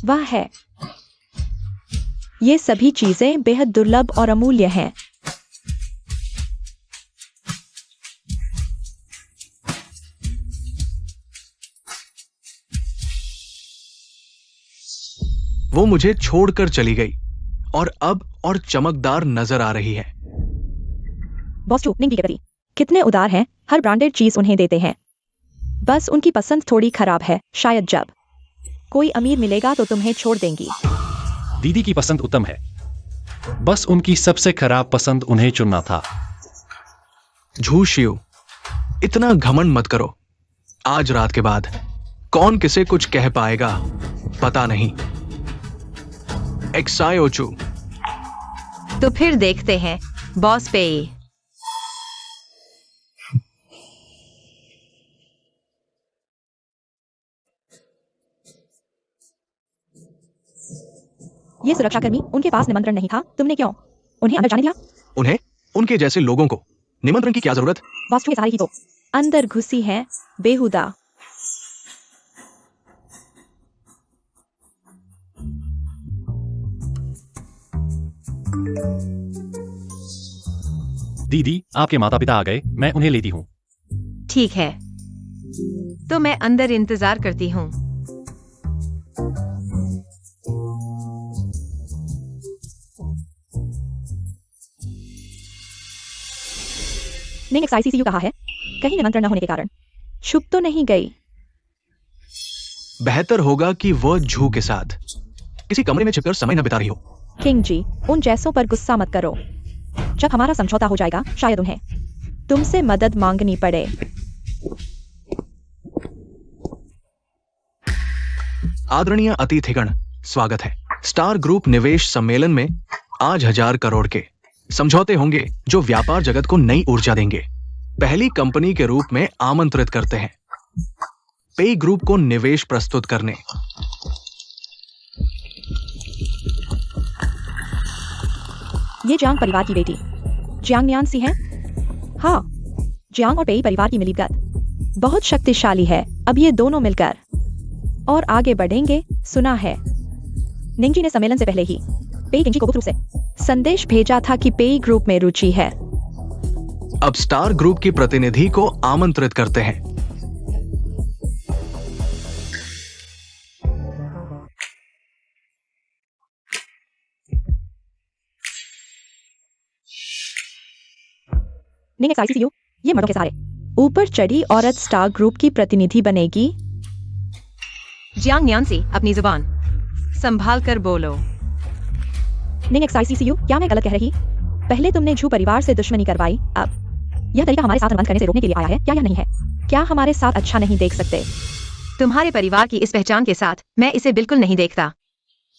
वाह है। ये सभी चीजें बेहद दुर्लभ और अमूल्य हैं। वो मुझे छोड़कर चली गई और अब और चमकदार नजर आ रही है। बॉस चू, निंग के प्रति कितने उदार हैं। हर ब्रांडेड चीज उन्हें देते हैं। बस उनकी पसंद थोड़ी खराब है। शायद जब कोई अमीर मिलेगा तो तुम्हें छोड़ देंगी। दीदी की पसंद उत्तम है, बस उनकी सबसे खराब पसंद उन्हें चुनना था। झूशियो, इतना घमंड मत करो। आज रात के बाद कौन किसे कुछ कह पाएगा पता नहीं। एक्सायोचू, तो फिर देखते हैं बॉस पे। ये सुरक्षाकर्मी, उनके पास निमंत्रण नहीं था। तुमने क्यों उन्हें अंदर जाने दिया? उन्हें, उनके जैसे लोगों को निमंत्रण की क्या जरूरत? बॉस के सारे ही तो अंदर घुसी हैं बेहुदा। दीदी, आपके माता पिता आ गए, मैं उन्हें लेती हूँ। ठीक है, तो मैं अंदर इंतजार करती हूँ। निंग एक्सआईसीसीयू कहा है, कहीं निमंत्रण न होने के कारण छुप तो नहीं गई। बेहतर होगा कि वह झू के साथ किसी कमरे में छिपकर समय न बिता रही हो। किंग जी, उन जैसों पर गुस्सा मत करो। जब हमारा समझौता हो जाएगा शायद उन्हें तुमसे मदद मांगनी पड़े। आदरणीय अतिथिगण, स्वागत है। स्टार ग्रुप निवेश सम्मेलन में आज 1000 करोड़ के समझौते होंगे जो व्यापार जगत को नई ऊर्जा देंगे। पहली कंपनी के रूप में आमंत्रित करते हैं पेई ग्रुप को निवेश प्रस्तुत करने। ये जियांग परिवार की बेटी जियांग न्यानसी है। हाँ, जियांग और पेई परिवार की मिलीभगत बहुत शक्तिशाली है। अब ये दोनों मिलकर और आगे बढ़ेंगे। सुना है निंगजी ने सम्मेलन से पहले ही पेई किंगजी को गुप्त रूप से संदेश भेजा था कि पेई ग्रुप में रुचि है। अब स्टार ग्रुप की प्रतिनिधि को आमंत्रित करते हैं। निंग एक्सआईसीसीयू, ये मर्दों के सहारे ऊपर चढ़ी औरत स्टार ग्रुप की प्रतिनिधि बनेगी। जियांग न्यानसी, अपनी जुबान संभाल कर बोलो। निंग एक्सआईसीसीयू, क्या मैं गलत कह रही? पहले तुमने झू परिवार से दुश्मनी करवाई, अब यह तरीका हमारे साथ अनुबंध करने से रोकने के लिए आया है, क्या यह नहीं है? क्या हमारे साथ अच्छा नहीं देख सकते? तुम्हारे परिवार की इस पहचान के साथ मैं इसे बिल्कुल नहीं देखता।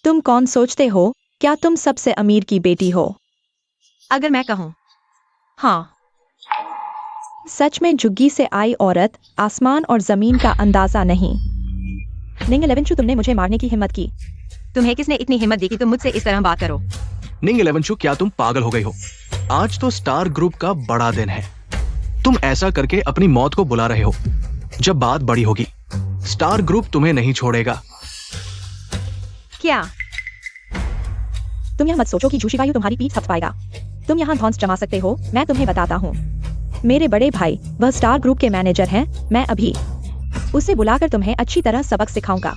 तुम कौन सोचते हो? क्या तुम सबसे अमीर की बेटी हो? अगर मैं कहूँ हाँ, सच में झुग्गी से आई औरत, आसमान और जमीन का अंदाजा नहीं। निंग 11 तुमने मुझे मारने की हिम्मत की। तुम्हें किसने इतनी हिम्मत दी कि तुम मुझसे इस तरह बात करो? निंग 11 क्या तुम पागल हो गई हो? आज तो स्टार ग्रुप का बड़ा दिन है। तुम ऐसा करके अपनी मौत को बुला रहे हो। जब बात बड़ी होगी, स्टार ग्रुप तुम्हें नहीं छोड़ेगा। क्या? तुम यह मत सोचो कि झूठी वायु तुम्हारी पीठ थप पाएगा। तुम यहाँ धौंस जमा सकते हो, मैं तुम्हें बताता हूँ। मेरे बड़े भाई वह स्टार ग्रुप के मैनेजर हैं, मैं अभी उसे बुलाकर तुम्हें अच्छी तरह सबक सिखाऊंगा।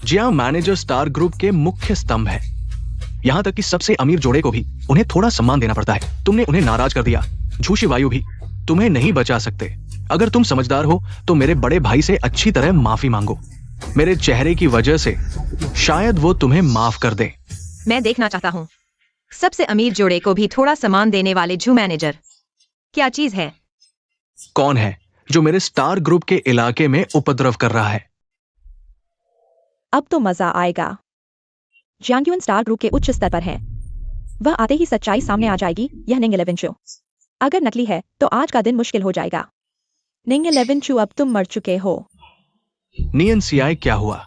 जी हाँ, मैनेजर स्टार ग्रुप के मुख्य स्तंभ है। यहाँ तक कि सबसे अमीर जोड़े को भी उन्हें थोड़ा सम्मान देना पड़ता है। तुमने उन्हें नाराज कर दिया। झूठी वायु भी तुम्हें नहीं बचा सकते। अगर तुम समझदार हो तो मेरे बड़े भाई से अच्छी तरह माफी मांगो। मेरे चेहरे की वजह से शायद वो तुम्हें माफ कर दे। मैं देखना चाहता हूँ सबसे अमीर जोड़े को भी थोड़ा सम्मान देने वाले झू मैनेजर क्या चीज है? कौन है जो मेरे स्टार ग्रुप के इलाके में उपद्रव कर रहा है? अब तो मजा आएगा। जियांग्युन स्टार ग्रुप के उच्च स्तर पर है। वह आते ही सच्चाई सामने आ जाएगी। यह निंग 11 अगर नकली है तो आज का दिन मुश्किल हो जाएगा। निंग 11 अब तुम मर चुके हो। नियन सियाई क्या हुआ?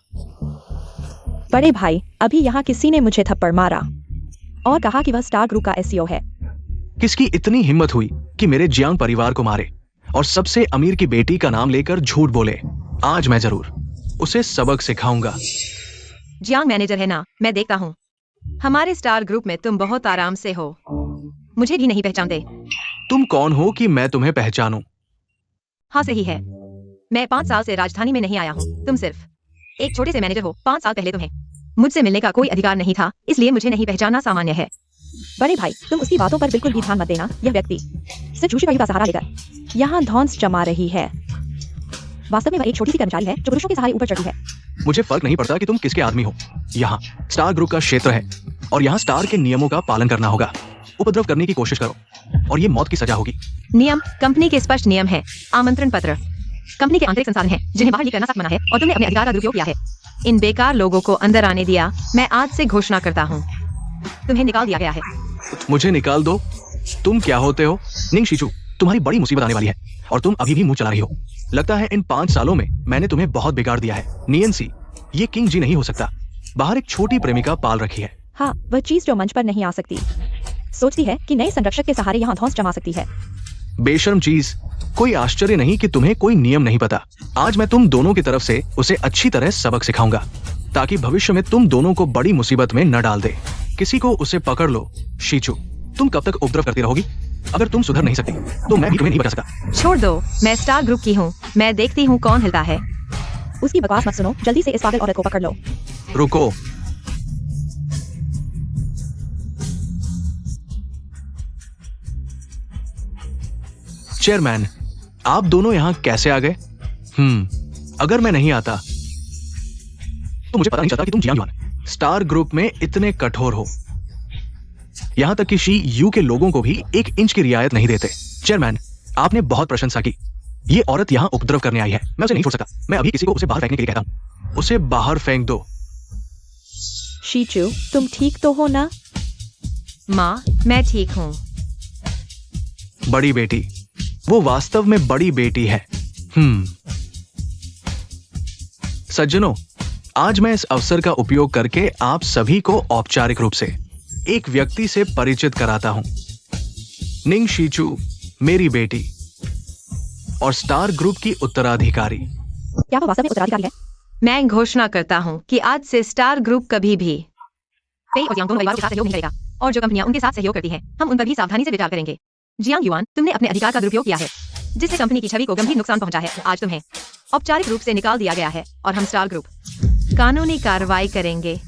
बड़े भाई, अभी यहाँ किसी ने मुझे थप्पड़ मारा और कहा कि वह स्टार ग्रुप का एसईओ है। किसकी इतनी हिम्मत हुई कि मेरे जियांग परिवार को मारे और सबसे अमीर की बेटी का नाम लेकर झूठ बोले? आज मैं जरूर उसे सबक सिखाऊंगा। जियांग मैनेजर है ना, मैं देखता हूँ। हमारे स्टार ग्रुप में तुम बहुत आराम से हो, मुझे भी नहीं पहचानते। तुम कौन हो कि मैं तुम्हें पहचानूं? हाँ सही है, मैं 5 साल से राजधानी में नहीं आया हूँ। तुम सिर्फ एक छोटे से मैनेजर हो। 5 साल पहले तुम्हें मुझसे मिलने का कोई अधिकार नहीं था, इसलिए मुझे नहीं पहचानना सामान्य है। बड़े भाई, तुम उसकी बातों पर बिल्कुल भी ध्यान मत देना। यह व्यक्ति सिर्फ झूठी वायु का सहारा लेकर यहाँ धौंस जमा रही है। वास्तव में वह एक छोटी सी कर्मचारी है जो पुरुषों के सहारे ऊपर चढ़ी है। मुझे फर्क नहीं पड़ता कि तुम किसके आदमी हो। यहाँ स्टार ग्रुप का क्षेत्र है और यहाँ स्टार के नियमों का पालन करना होगा। उपद्रव करने की कोशिश करो और ये मौत की सजा होगी। नियम कंपनी के स्पष्ट नियम है। आमंत्रण पत्र कंपनी के आंतरिक संसाधन हैं जिन्हें बाहर लीक करना सख्त मना है और तुमने अपने अधिकार का दुरुपयोग किया है। इन बेकार लोगों को अंदर आने दिया। मैं आज से घोषणा करता हूँ, तुम्हें निकाल दिया गया है। मुझे निकाल दो। तुम क्या होते हो? निंग शीचू, तुम्हारी बड़ी मुसीबत आने वाली है और तुम अभी भी मुंह चला रही हो। लगता है इन 5 सालों में मैंने तुम्हें बहुत बिगाड़ दिया है। नियन सी, ये किंग जी नहीं हो सकता। बाहर एक छोटी प्रेमिका पाल रखी है। हाँ, वह चीज जो मंच पर नहीं आ सकती। सोचती है कि नए संरक्षक के सहारे यहाँ धौंस जमा सकती है। बेशर्म चीज, कोई आश्चर्य नहीं कि तुम्हें कोई नियम नहीं पता। आज मैं तुम दोनों की तरफ से उसे अच्छी तरह सबक सिखाऊंगा ताकि भविष्य में तुम दोनों को बड़ी मुसीबत में न डाल दे। किसी को उसे पकड़ लो। शीचू, तुम कब तक उपद्रव करती रहोगी? अगर तुम सुधर नहीं सकती तो मैं भी तुम्हें नहीं बचा सकता। छोड़ दो, मैं स्टार ग्रुप की हूँ। मैं देखती हूँ कौन हिलता है। उसकी बकवास मत सुनो, जल्दी से इस पागल औरत को पकड़ लो। रुको। चेयरमैन, आप दोनों यहाँ कैसे आ गए? अगर मैं नहीं आता तो मुझे पता नहीं चलता कि तुम जियांग युआन स्टार ग्रुप में इतने कठोर हो। यहां तक कि शी यू के लोगों को भी 1 इंच की रियायत नहीं देते। चेयरमैन, आपने बहुत प्रशंसा की। ये औरत यहाँ उपद्रव करने आई है। मैं उसे नहीं छोड़ सकता। मैं अभी किसी को उसे बाहर फेंकने के लिए कहता हूँ। उसे बाहर फेंक दो। शीचू, तुम ठीक तो हो ना? माँ, मैं ठीक हूँ। बड़ी बेटी, वो वास्तव में बड़ी बेटी है। सज्जनों, आज मैं इस अवसर का उपयोग करके आप सभी को औपचारिक रूप से एक व्यक्ति से परिचित कराता हूं। निंग शीचू मेरी बेटी और स्टार ग्रुप की उत्तराधिकारी। क्या वो वास्तव में उत्तराधिकारी है? मैं घोषणा करता हूँ कि आज से स्टार ग्रुप कभी भी पेई और जियांग दोनों परिवारों के साथ सहयोग नहीं करेगा और जो कंपनियां उनके साथ सहयोग करती हैं, हम उन पर भी सावधानी से विचार करेंगे। जियांग युआन, तुमने अपने अधिकार का दुरुपयोग किया है जिससे कंपनी की छवि को गंभीर नुकसान पहुंचा है। आज तुम्हें औपचारिक रूप से निकाल दिया गया है और हम स्टार ग्रुप कानूनी कार्रवाई करेंगे।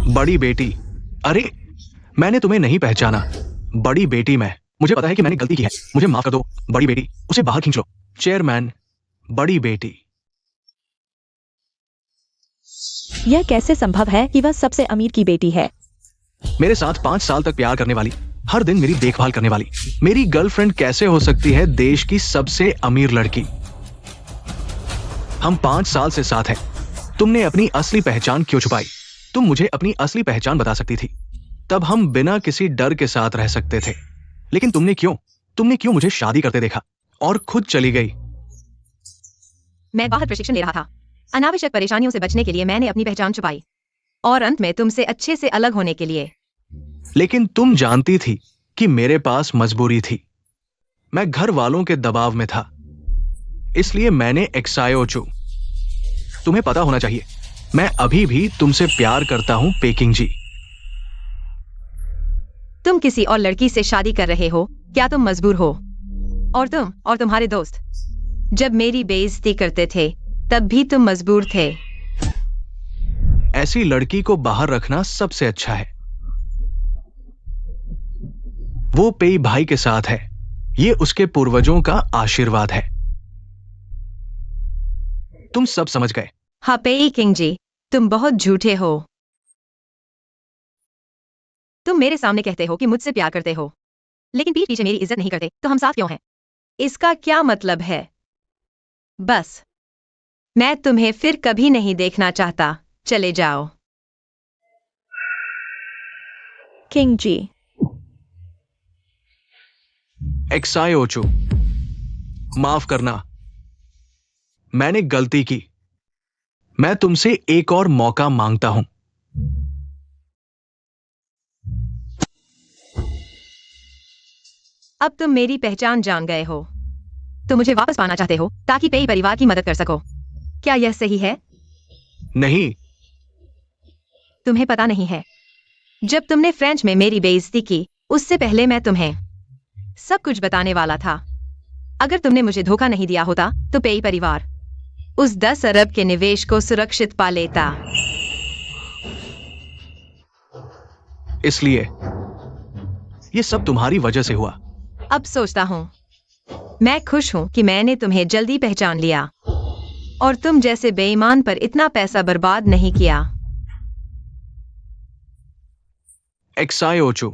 बड़ी बेटी, अरे मैंने तुम्हें नहीं पहचाना। बड़ी बेटी मैं, मुझे पता है कि मैंने गलती की है। मुझे माफ कर दो। बड़ी बेटी, उसे बाहर खींच लो। चेयरमैन, बड़ी बेटी। यह कैसे संभव है कि वह सबसे अमीर की बेटी है? मेरे साथ 5 साल तक प्यार करने वाली हर दिन मेरी देखभाल करने वाली। मेरी गर्लफ्रेंड कैसे हो सकती है देश की सबसे अमीर लड़की? हम 5 साल से साथ हैं। तुमने अपनी असली पहचान क्यों छुपाई? तुम मुझे अपनी असली पहचान बता सकती थी। तब हम बिना किसी डर के साथ रह सकते थे। लेकिन तुमने क्यों मुझे शादी करते देखा और खुद चली गई? मैं बाहर प्रशिक्षण ले रहा था। अनावश्यक परेशानियों से बचने के लिए मैंने अपनी पहचान छुपाई और अंत में तुमसे अच्छे से अलग होने के लिए। लेकिन तुम जानती थी कि मेरे पास मजबूरी थी। मैं घर वालों के दबाव में था, इसलिए मैंने एक्सायोचू। तुम्हें पता होना चाहिए, मैं अभी भी तुमसे प्यार करता हूं, पेकिंग जी। तुम किसी और लड़की से शादी कर रहे हो? क्या तुम मजबूर हो? और तुम और तुम्हारे दोस्त जब मेरी बेइज्जती करते थे तब भी तुम मजबूर थे। ऐसी लड़की को बाहर रखना सबसे अच्छा है। वो पेई भाई के साथ है। ये उसके पूर्वजों का आशीर्वाद है। तुम सब समझ गए। हाँ पेई किंग जी, तुम बहुत झूठे हो। तुम मेरे सामने कहते हो कि मुझसे प्यार करते हो, लेकिन पीठ पीछे मेरी इज्जत नहीं करते। तो हम साथ क्यों हैं? इसका क्या मतलब है? बस मैं तुम्हें फिर कभी नहीं देखना चाहता। चले जाओ। किंग जी, एक्सायोचू, माफ करना, मैंने गलती की। मैं तुमसे एक और मौका मांगता हूं। अब तुम मेरी पहचान जान गए हो, तो मुझे वापस पाना चाहते हो ताकि पेई परिवार की मदद कर सको। क्या यह सही है? नहीं, तुम्हें पता नहीं है, जब तुमने फ्रेंच में मेरी बेइज्जती की उससे पहले मैं तुम्हें सब कुछ बताने वाला था। अगर तुमने मुझे धोखा नहीं दिया होता तो पेई परिवार उस 10 अरब के निवेश को सुरक्षित पा लेता। इसलिए ये सब तुम्हारी वजह से हुआ। अब सोचता हूं, मैं खुश हूं कि मैंने तुम्हें जल्दी पहचान लिया और तुम जैसे बेईमान पर इतना पैसा बर्बाद नहीं किया। एक्सायोचू,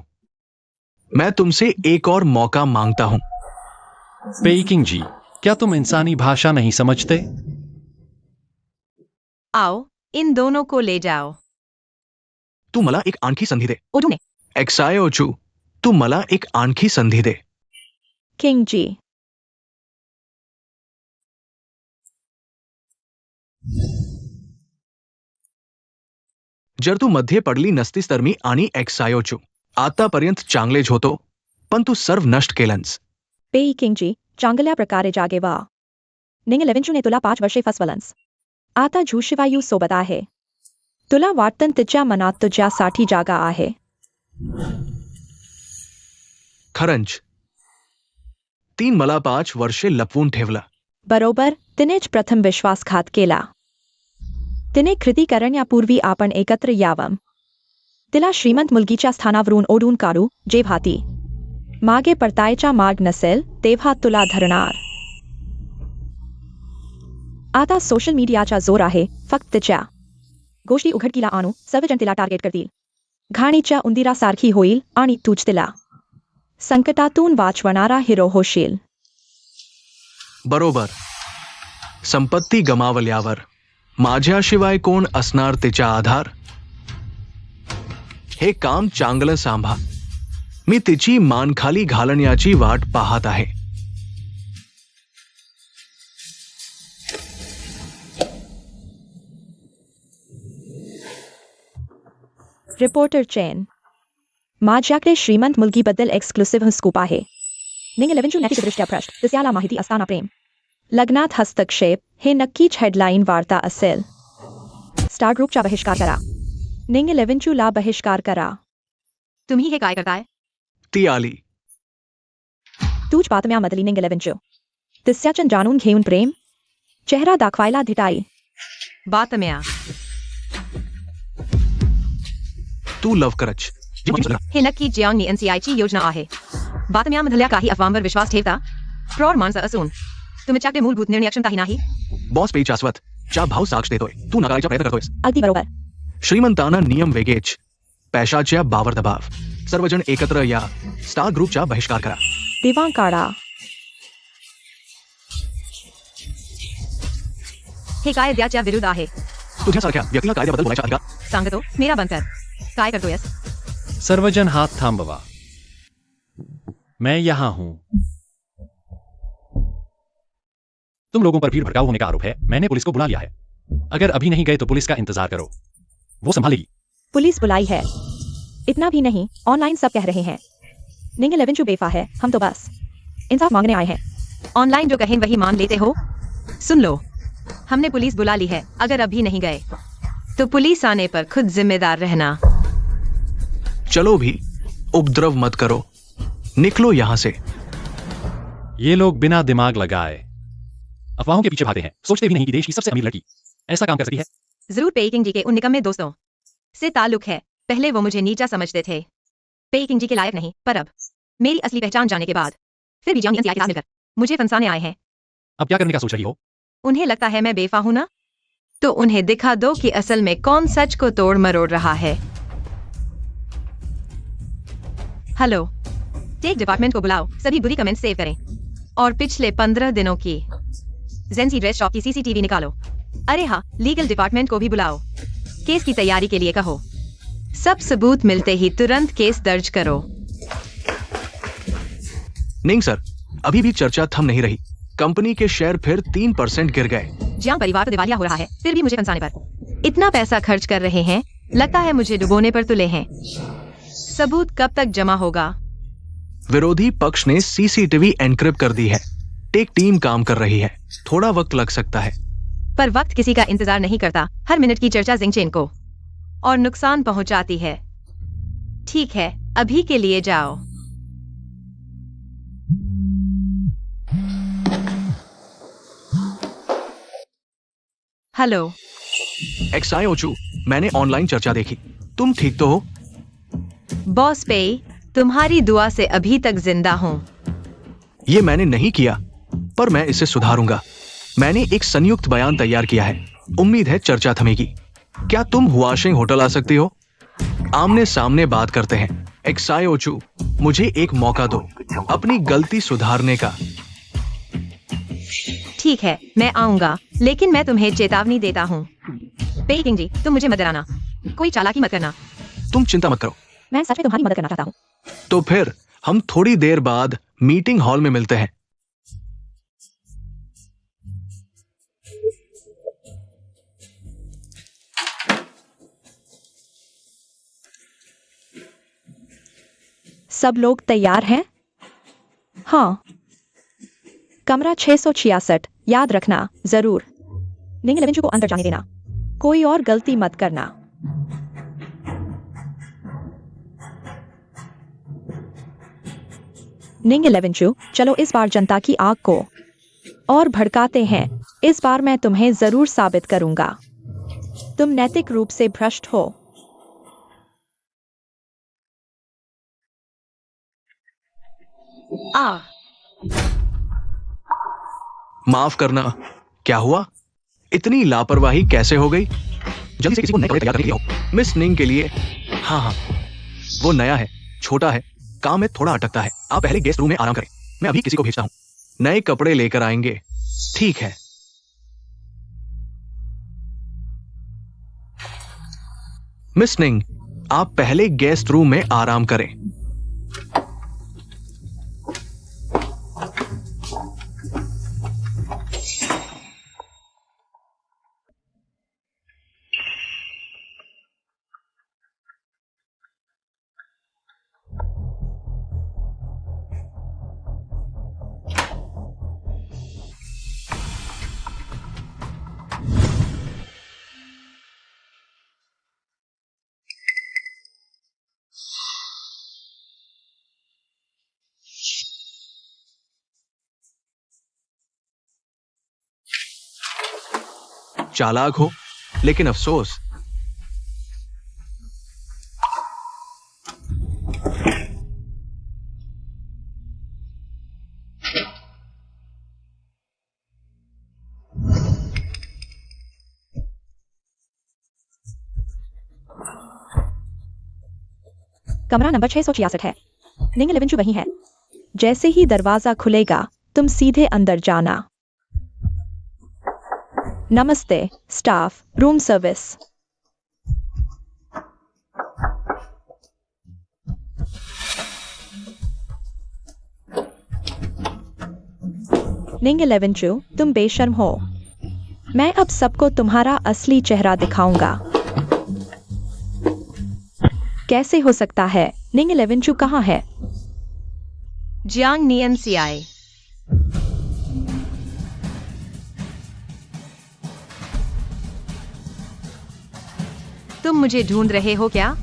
मैं तुमसे एक और मौका मांगता हूं। पेकिंग जी, क्या तुम इंसानी भाषा नहीं समझते? आओ, इन दोनों को ले जाओ। तू मला एक आणखी संधी दे। ओजू ने एक्सायोचू, तू मला एक आणखी संधी दे। किंग जी, जर तू मध्ये पडली नसतीस तर मी आणि एक्सायोचू आतापर्यंत चांगलेच होतो, पण तू सर्व नष्ट केलंस. पेई किंग जी, चांगल्या प्रकारे जागे व्हा. निंग लेव्हनचूने तुला 5 वर्षे फसवलंस. आता झूशिवायू सोबत आहे. तुला वाटतं तिच्या मनात तुझ्यासाठी जागा आहे. खरंच तीन मला 5 वर्षे लपवून ठेवलं. बरोबर, तिनेच प्रथम विश्वासघात केला. तिने कृती करण्यापूर्वी आपण एकत्र यावं. तिला श्रीमंत मुलगीच्या स्थानावरून ओढून काढू, जेव्हा ती मागे परतायचा मार्ग नसेल तेव्हा तुला धरणार. आता सोशल मीडियाचा जोर आहे. फक्त तिच्या गोष्टी उघडकीला आणू, सर्वजण तिला टार्गेट करतील. घाणीच्या उंदीरासारखी होईल आणि तूच तिला संकटातून वाचवणारा हिरो होशील. बरोबर. संपत्ती गमावल्यावर माझ्याशिवाय कोण असणार तिचा आधार? हे काम चांगलं सांभाळ. मी तिची मान खाली घालण्याची वाट पाहत आहे. रिपोर्टर चेन, माझ्याकडे श्रीमंत मुलगीबद्दल एक्सक्लुसिव्ह स्कूप आहे. निंग लेव्हनचू नैतिकदृष्ट्या भ्रष्ट, तिच्याला माहिती असताना प्रेम लग्नात हस्तक्षेप हे नक्कीच हेडलाईन वार्ता असेल. स्टार ग्रुपचा बहिष्कार करा. निंग लेव्हनचूला बहिष्कार करा. तुम्ही हे काय करताय? ती आली. तूच बातम्यामधली निंग लेव्हनचू. तिच्याचं जाणून घेऊन प्रेम चेहरा दाखवायला धिटाई. बातम्या तू लवकरच. हे नक्की जियांगनी NCIची योजना आहे. बातम्यामधल्या काही अफवांवर विश्वास ठेवता फ्रॉड माणसं असून तुमच्याकडे मूलभूत निर्णय क्षमताही नाही. बॉस पेई शाश्वत चा भाव साक्ष देतोय. तू नकारायचा प्रयत्न करतोयस. अगदी बरोबर. श्रीमंतांना नियम वेगळेच, पैशाच्या बावर दबाव. सर्वजण एकत्र या स्टार ग्रुपचा बहिष्कार करा. दिवांग काढा. हे कायद्याच्या विरुद्ध आहे. तुझ्यासारख्या व्यक्तीला कायद्याबद्दल बोलायचा अधिकार. सांगतो मेरा बंद कर. काय करतोयस? सर्वजन हाथ थांबवा. मैं यहां हूं. तुम लोगों पर भीड़ भड़काऊ होने का आरोप है. मैंने पुलिस को बुला लिया है. अगर अभी नहीं गए तो पुलिस का इंतजार करो, वो संभालेगी. पुलिस बुलाई है. इतना भी नहीं, ऑनलाइन सब कह रहे हैं. निंग 11 चू बेफा है. हम तो बस इंसाफ मांगने आए हैं. ऑनलाइन जो कहें वही मान लेते हो. सुन लो, हमने पुलिस बुला ली है. अगर अभी नहीं गए तो पुलिस आने पर खुद जिम्मेदार रहना. चलो भी, उपद्रव मत करो. निकलो यहां से. ये लोग बिना दिमाग लगाए अफवाहों के पीछे भागते हैं. सोचते भी नहीं कि देश की सबसे अमीर लड़की ऐसा काम कर सकती है. जरूर पेकिंग जी के उन निकम्मे दोस्तों से ताल्लुक है. पहले वो मुझे नीचा समझते थे, पेकिंग जी के लायक नहीं, पर अब मेरी असली पहचान जाने के बाद फिर भी जानियन के साथ मिलकर मुझे फंसाने आए हैं. अब क्या करने का सोच रही हो? उन्हें लगता है मैं बेफा हूं ना, तो उन्हें दिखा दो कि असल में कौन सच को तोड़ मरोड़ रहा है. हेलो, टेक डिपार्टमेंट को बुलाओ. सभी बुरी कमेंट सेव करें और पिछले 15 दिनों की जेंसी ड्रेस शॉप की सीसीटीवी निकालो. अरे हाँ, लीगल डिपार्टमेंट को भी बुलाओ. केस की तैयारी के लिए कहो. सब सबूत मिलते ही तुरंत केस दर्ज करो. निंग सर, अभी भी चर्चा थम नहीं रही. कंपनी के शेयर फिर 3% गिर गए. जहां परिवार तो दिवालिया हो रहा है, फिर भी मुझे फंसाने पर इतना पैसा खर्च कर रहे हैं. लगता है मुझे डुबोने पर तुले हैं. सबूत कब तक जमा होगा? विरोधी पक्ष ने सीसीटीवी एनक्रिप्ट कर दी है. टेक टीम काम कर रही है. थोड़ा वक्त लग सकता है. पर वक्त किसी का इंतजार नहीं करता. हर मिनट की चर्चा जिंगचेन को और नुकसान पहुंचाती है. ठीक है, अभी के लिए जाओ. हेलो एक्साई ओचू, मैंने ऑनलाइन चर्चा देखी. तुम ठीक तो हो? बॉस पे, तुम्हारी दुआ से अभी तक जिंदा हूं. ये मैंने नहीं किया, पर मैं इसे सुधारूंगा. मैंने एक संयुक्त बयान तैयार किया है. उम्मीद है चर्चा थमेगी. क्या तुम हुआशिंग होटल आ सकती हो? आमने सामने बात करते हैं. एक्साई ओचू, मुझे एक मौका दो अपनी गलती सुधारने का. ठीक है, मैं आऊंगा, लेकिन मैं तुम्हें चेतावनी देता हूं. पेकिंग जी, तुम मुझे मत डराना. कोई चालाकी मत करना. तुम चिंता मत करो. मैं सच में तुम्हारी मदद करना चाहता हूँ. तो फिर हम थोड़ी देर बाद मीटिंग हॉल में मिलते हैं. सब लोग तैयार हैं? हाँ. कमरा 666. याद रखना जरूर. निंग 11 चू को अंदर जाने देना. कोई और गलती मत करना. निंग 11 चू, चलो इस बार जनता की आग को और भड़काते हैं. इस बार मैं तुम्हें जरूर साबित करूंगा. तुम नैतिक रूप से भ्रष्ट हो. माफ करना. क्या हुआ? इतनी लापरवाही कैसे हो गई? जल्दी से किसी को नए कपड़े तैयार करने के लिए हो. मिस निंग के लिए. हाँ, वो नया है, छोटा है, काम में थोड़ा अटकता है. आप पहले गेस्ट रूम में आराम करें. मैं अभी किसी को भेजता हूँ. नए कपड़े लेकर आएंगे. ठीक है. मिस निंग, आप पहले गेस्ट रूम में आराम करें. चालाक हो, लेकिन अफसोस. कमरा नंबर 666 है। निंग लेवेंचू वही है। जैसे ही दरवाजा खुलेगा तुम सीधे अंदर जाना। नमस्ते स्टाफ, रूम सर्विस। निंग लेवेंचू, तुम बेशर्म हो। मैं अब सबको तुम्हारा असली चेहरा दिखाऊंगा। कैसे हो सकता है? निंग लेवेंचू कहाँ है? जियांग नियन सियाई। तुम मुझे ढूंढ रहे हो क्या?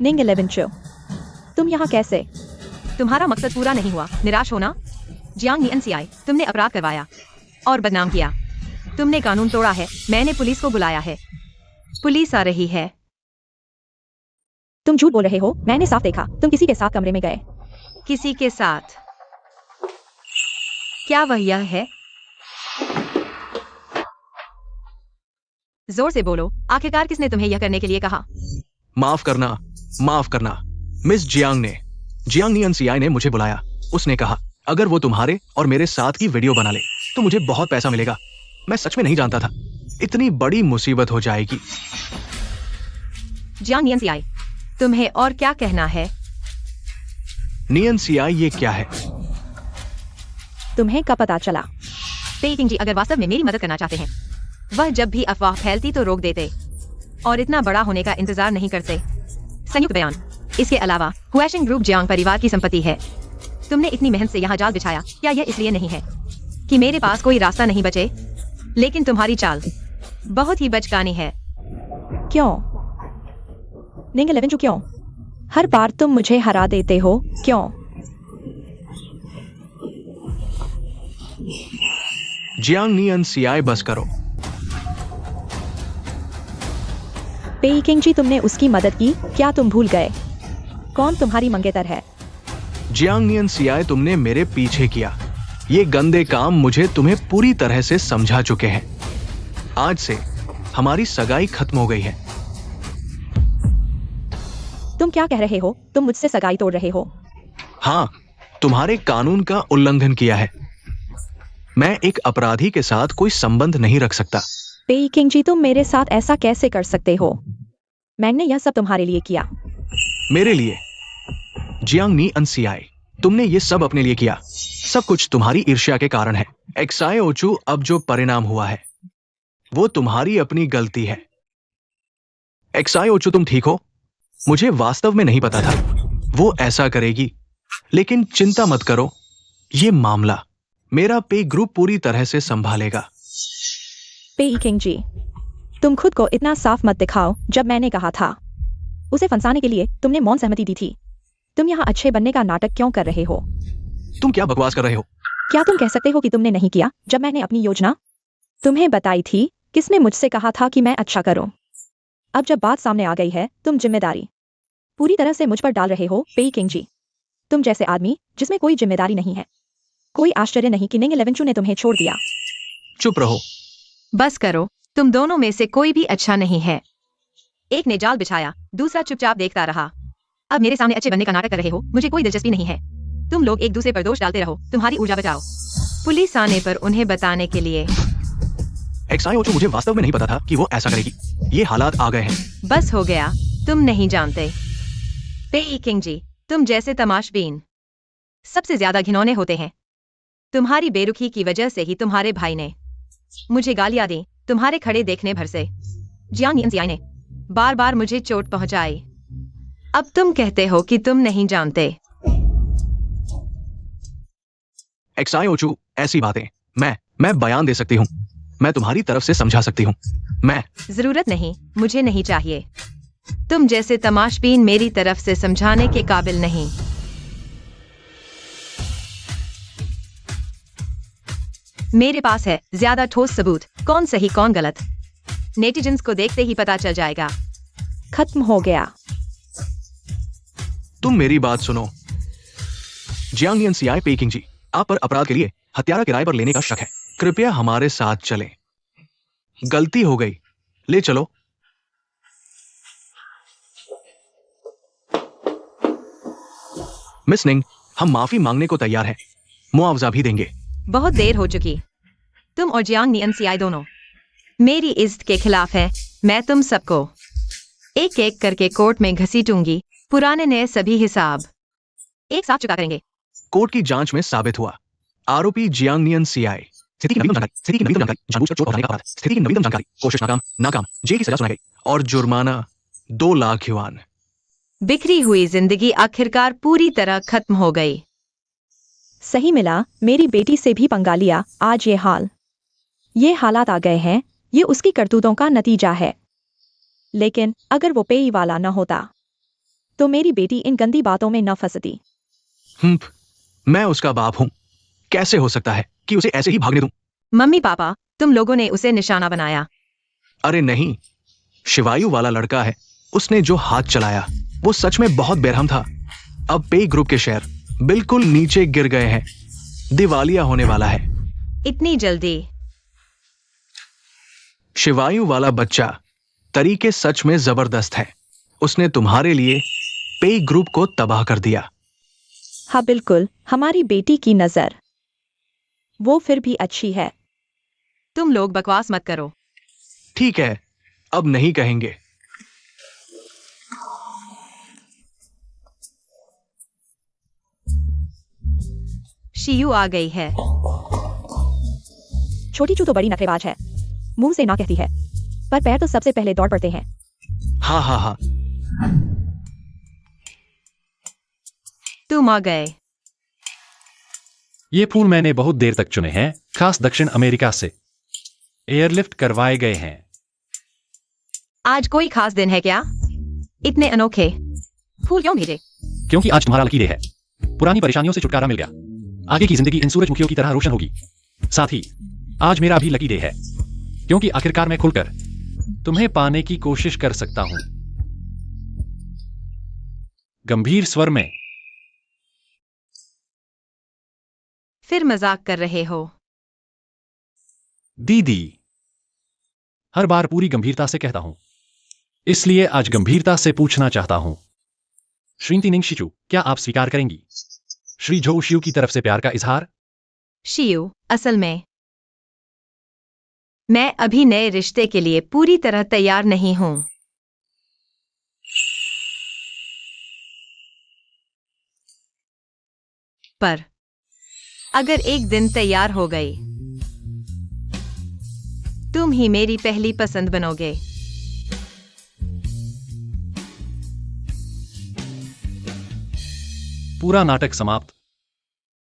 निंग लेवेंचू, तुम यहाँ कैसे? तुम्हारा मकसद पूरा नहीं हुआ, निराश होना? जियांग नियन सियाई, तुमने अपराध करवाया और बदनाम किया। तुमने कानून तोड़ा है। मैंने पुलिस को बुलाया है। पुलिस आ रही है। तुम झूठ बोल रहे हो। मैंने साफ देखा तुम किसी के साथ कमरे में गए। किसी के साथ? क्या वह यह है? जोर से बोलो। आखिरकार किसने तुम्हें यह करने के लिए कहा? माफ करना मिस जियांग नियन सियाई ने मुझे बुलाया। उसने कहा अगर वो तुम्हारे और मेरे साथ की वीडियो बना ले तो मुझे बहुत पैसा मिलेगा। मैं सच में नहीं जानता था इतनी बड़ी मुसीबत हो जाएगी। जियांग नियन सियाई, तुम्हें और क्या कहना है? नियन सियाई, ये क्या है? तुम्हें कब पता चला? पेइटिंग जी अगर वास्तव में मेरी मदद करना चाहते हैं, वह जब भी अफवाह फैलती तो रोक देते और इतना बड़ा होने का इंतजार नहीं करते। संयुक्त बयान। इसके अलावा हुएशिंग ग्रुप जियांग परिवार की संपत्ति है। तुमने इतनी मेहनत से यहाँ जाल बिछाया, क्या यह इसलिए नहीं है कि मेरे पास कोई रास्ता नहीं बचे? लेकिन तुम्हारी चाल बहुत ही बचकानी है। क्यों? निंग लेवेंचू, क्यों? हर बार तुम मुझे हरा देते हो, क्यों? जियांग नियन सियाई, बस करो। पेइकिंग जी, तुमने उसकी मदद की, क्या तुम भूल गए कौन तुम्हारी मंगेतर है? जियांग नियन सियाई, तुमने मेरे पीछे किया। ये गंदे काम मुझे तुम्हें पूरी तरह से समझा चुके हैं। आज से हमारी सगाई खत्म हो गई है। तुम क्या कह रहे हो? तुम मुझसे सगाई तोड़ रहे हो? हाँ, तुम्हारे कानून का उल्लंघन किया है। मैं एक अपराधी के साथ कोई संबंध नहीं रख सकता। पेइकिंग जी, तुम मेरे साथ ऐसा कैसे कर सकते हो? मैंने यह सब तुम्हारे लिए किया। मेरे लिए? जियांग नियन सियाई, तुमने ये सब अपने लिए किया। सब कुछ तुम्हारी ईर्ष्या के कारण है। एक्साई ओचू, अब जो परिणाम हुआ है वो तुम्हारी अपनी गलती है। एक्साई ओचू, तुम ठीक हो? मुझे वास्तव में नहीं पता था वो ऐसा करेगी, लेकिन चिंता मत करो, ये मामला मेरा पे ग्रुप पूरी तरह से संभालेगा। पेइकिंग जी, तुम खुद को इतना साफ मत दिखाओ। जब मैंने कहा था उसे फंसाने के लिए तुमने मौन सहमति दी थी। तुम यहाँ अच्छे बनने का नाटक क्यों कर रहे हो? तुम क्या बकवास कर रहे हो? क्या तुम कह सकते हो कि तुमने नहीं किया जब मैंने अपनी योजना तुम्हें बताई थी? किसने मुझसे कहा था कि मैं अच्छा करूं? अब जब बात सामने आ गई है, तुम जिम्मेदारी पूरी तरह से मुझ पर डाल रहे हो। पेइकिंग जी, तुम जैसे आदमी जिसमें कोई जिम्मेदारी नहीं है, कोई आश्चर्य नहीं कि निंग लेवेंचू ने तुम्हें छोड़ दिया। चुप रहो। बस करो। तुम दोनों में से कोई भी अच्छा नहीं है। एक ने जाल बिछाया, दूसरा चुपचाप देखता रहा। अब मेरे सामने अच्छे बनने का नाटक कर रहे हो। मुझे कोई दिलचस्पी नहीं है। तुम लोग एक दूसरे पर दोष डालते रहो। तुम्हारी ऊर्जा बचाओ। पुलिस आने पर उन्हें बताने के लिए। एक्साई ओचू, मुझे वास्तव में नहीं पता था कि वो ऐसा करेगी। ये हालात आ गए हैं। बस हो गया, तुम नहीं जानते। पेइकिंग जी, तुम जैसे तमाशबीन सबसे ज्यादा घिनौने होते हैं। तुम्हारी बेरुखी की वजह से ही तुम्हारे भाई ने मुझे गालियां दी, तुम्हारे खड़े देखने भर से। जियांग नियन सियाई ने बार बार मुझे चोट पहुंचाई। अब तुम कहते हो कि तुम नहीं जानते। एक्साई ओचू, ऐसी बातें मैं बयान दे सकती हूँ। मैं तुम्हारी तरफ से समझा सकती हूँ। मैं जरूरत नहीं, मुझे नहीं चाहिए। तुम जैसे तमाशबीन मेरी तरफ से समझाने के काबिल नहीं। मेरे पास है ज्यादा ठोस सबूत, कौन सही कौन गलत। नेटिजन्स को देखते ही पता चल जाएगा। खत्म हो गया। तुम मेरी बात सुनो। जियांग नियन सियाई, पेइकिंग जी, आप पर अपराध के लिए हत्यारा किराए पर लेने का शक है। कृपया हमारे साथ चलें। गलती हो गई, ले चलो। मिस निंग, हम माफी मांगने को तैयार हैं, मुआवजा भी देंगे। बहुत देर हो चुकी। तुम और जियांग नियन सियाई दोनों मेरी इज्जत के खिलाफ है। मैं तुम सबको एक एक करके कोर्ट में घसीटूंगी। पुराने नए सभी हिसाब एक साथ चुका करेंगे। कोर्ट की जांच में साबित हुआ आरोपी जियांग नियन सीआई। स्थिति की नवीनतम जानकारी, जानबूझकर चोट पहुंचाने का अपराध। स्थिति की नवीनतम जानकारी, कोशिश नाकाम, जेल की सजा सुनाई गई और जुर्माना 2 लाख युआन। बिखरी हुई जिंदगी आखिरकार पूरी तरह खत्म हो गई। सही मिला, मेरी बेटी से भी पंगा लिया। आज ये हालात आ गए हैं, ये उसकी करतूतों का नतीजा है। लेकिन अगर वो पेई वाला न होता तो मेरी बेटी इन गंदी बातों में न फंसती। मैं उसका बाप हूं, कैसे हो सकता है कि उसे ऐसे ही भागने दूं? मम्मी पापा, तुम लोगों ने उसे निशाना बनाया। अरे नहीं, शिवायु वाला लड़का है, उसने जो हाथ चलाया वो सच में बहुत बेरहम था। अब पेई ग्रुप के शेयर बिल्कुल नीचे गिर गए हैं, दिवालिया होने वाला है। इतनी जल्दी? शिवायु वाला बच्चा तरीके सच में जबरदस्त है, उसने तुम्हारे लिए पेई ग्रुप को तबाह कर दिया। हाँ बिल्कुल, हमारी बेटी की नजर वो फिर भी अच्छी है। तुम लोग बकवास मत करो। ठीक है, अब नहीं कहेंगे। शियू आ गई है। छोटी चू तो बड़ी नखरेबाज है, मुंह से ना कहती है, पर पैर तो सबसे पहले दौड़ पड़ते हैं। हाँ हाँ हाँ, तुम आ गए। ये फूल मैंने बहुत देर तक चुने हैं, खास दक्षिण अमेरिका से एयरलिफ्ट करवाए गए हैं। आज कोई खास दिन है क्या? इतने अनोखे फूल क्यों भेजे? क्योंकि आज तुम्हारा लकी डे है। पुरानी परेशानियों से छुटकारा मिल गया, आगे की जिंदगी इन सूरजमुखियों की तरह रोशन होगी। साथ ही आज मेरा भी लकी डे है, क्योंकि आखिरकार मैं खुलकर तुम्हें पाने की कोशिश कर सकता हूं। गंभीर स्वर में, फिर मजाक कर रहे हो? दीदी, हर बार पूरी गंभीरता से कहता हूं, इसलिए आज गंभीरता से पूछना चाहता हूं। श्रीमती निंग शिचू, क्या आप स्वीकार करेंगी श्री झो शियू की तरफ से प्यार का इजहार? शियू, असल में मैं अभी नए रिश्ते के लिए पूरी तरह तैयार नहीं हूं। पर अगर एक दिन तैयार हो गई, तुम ही मेरी पहली पसंद बनोगे। पूरा नाटक समाप्त।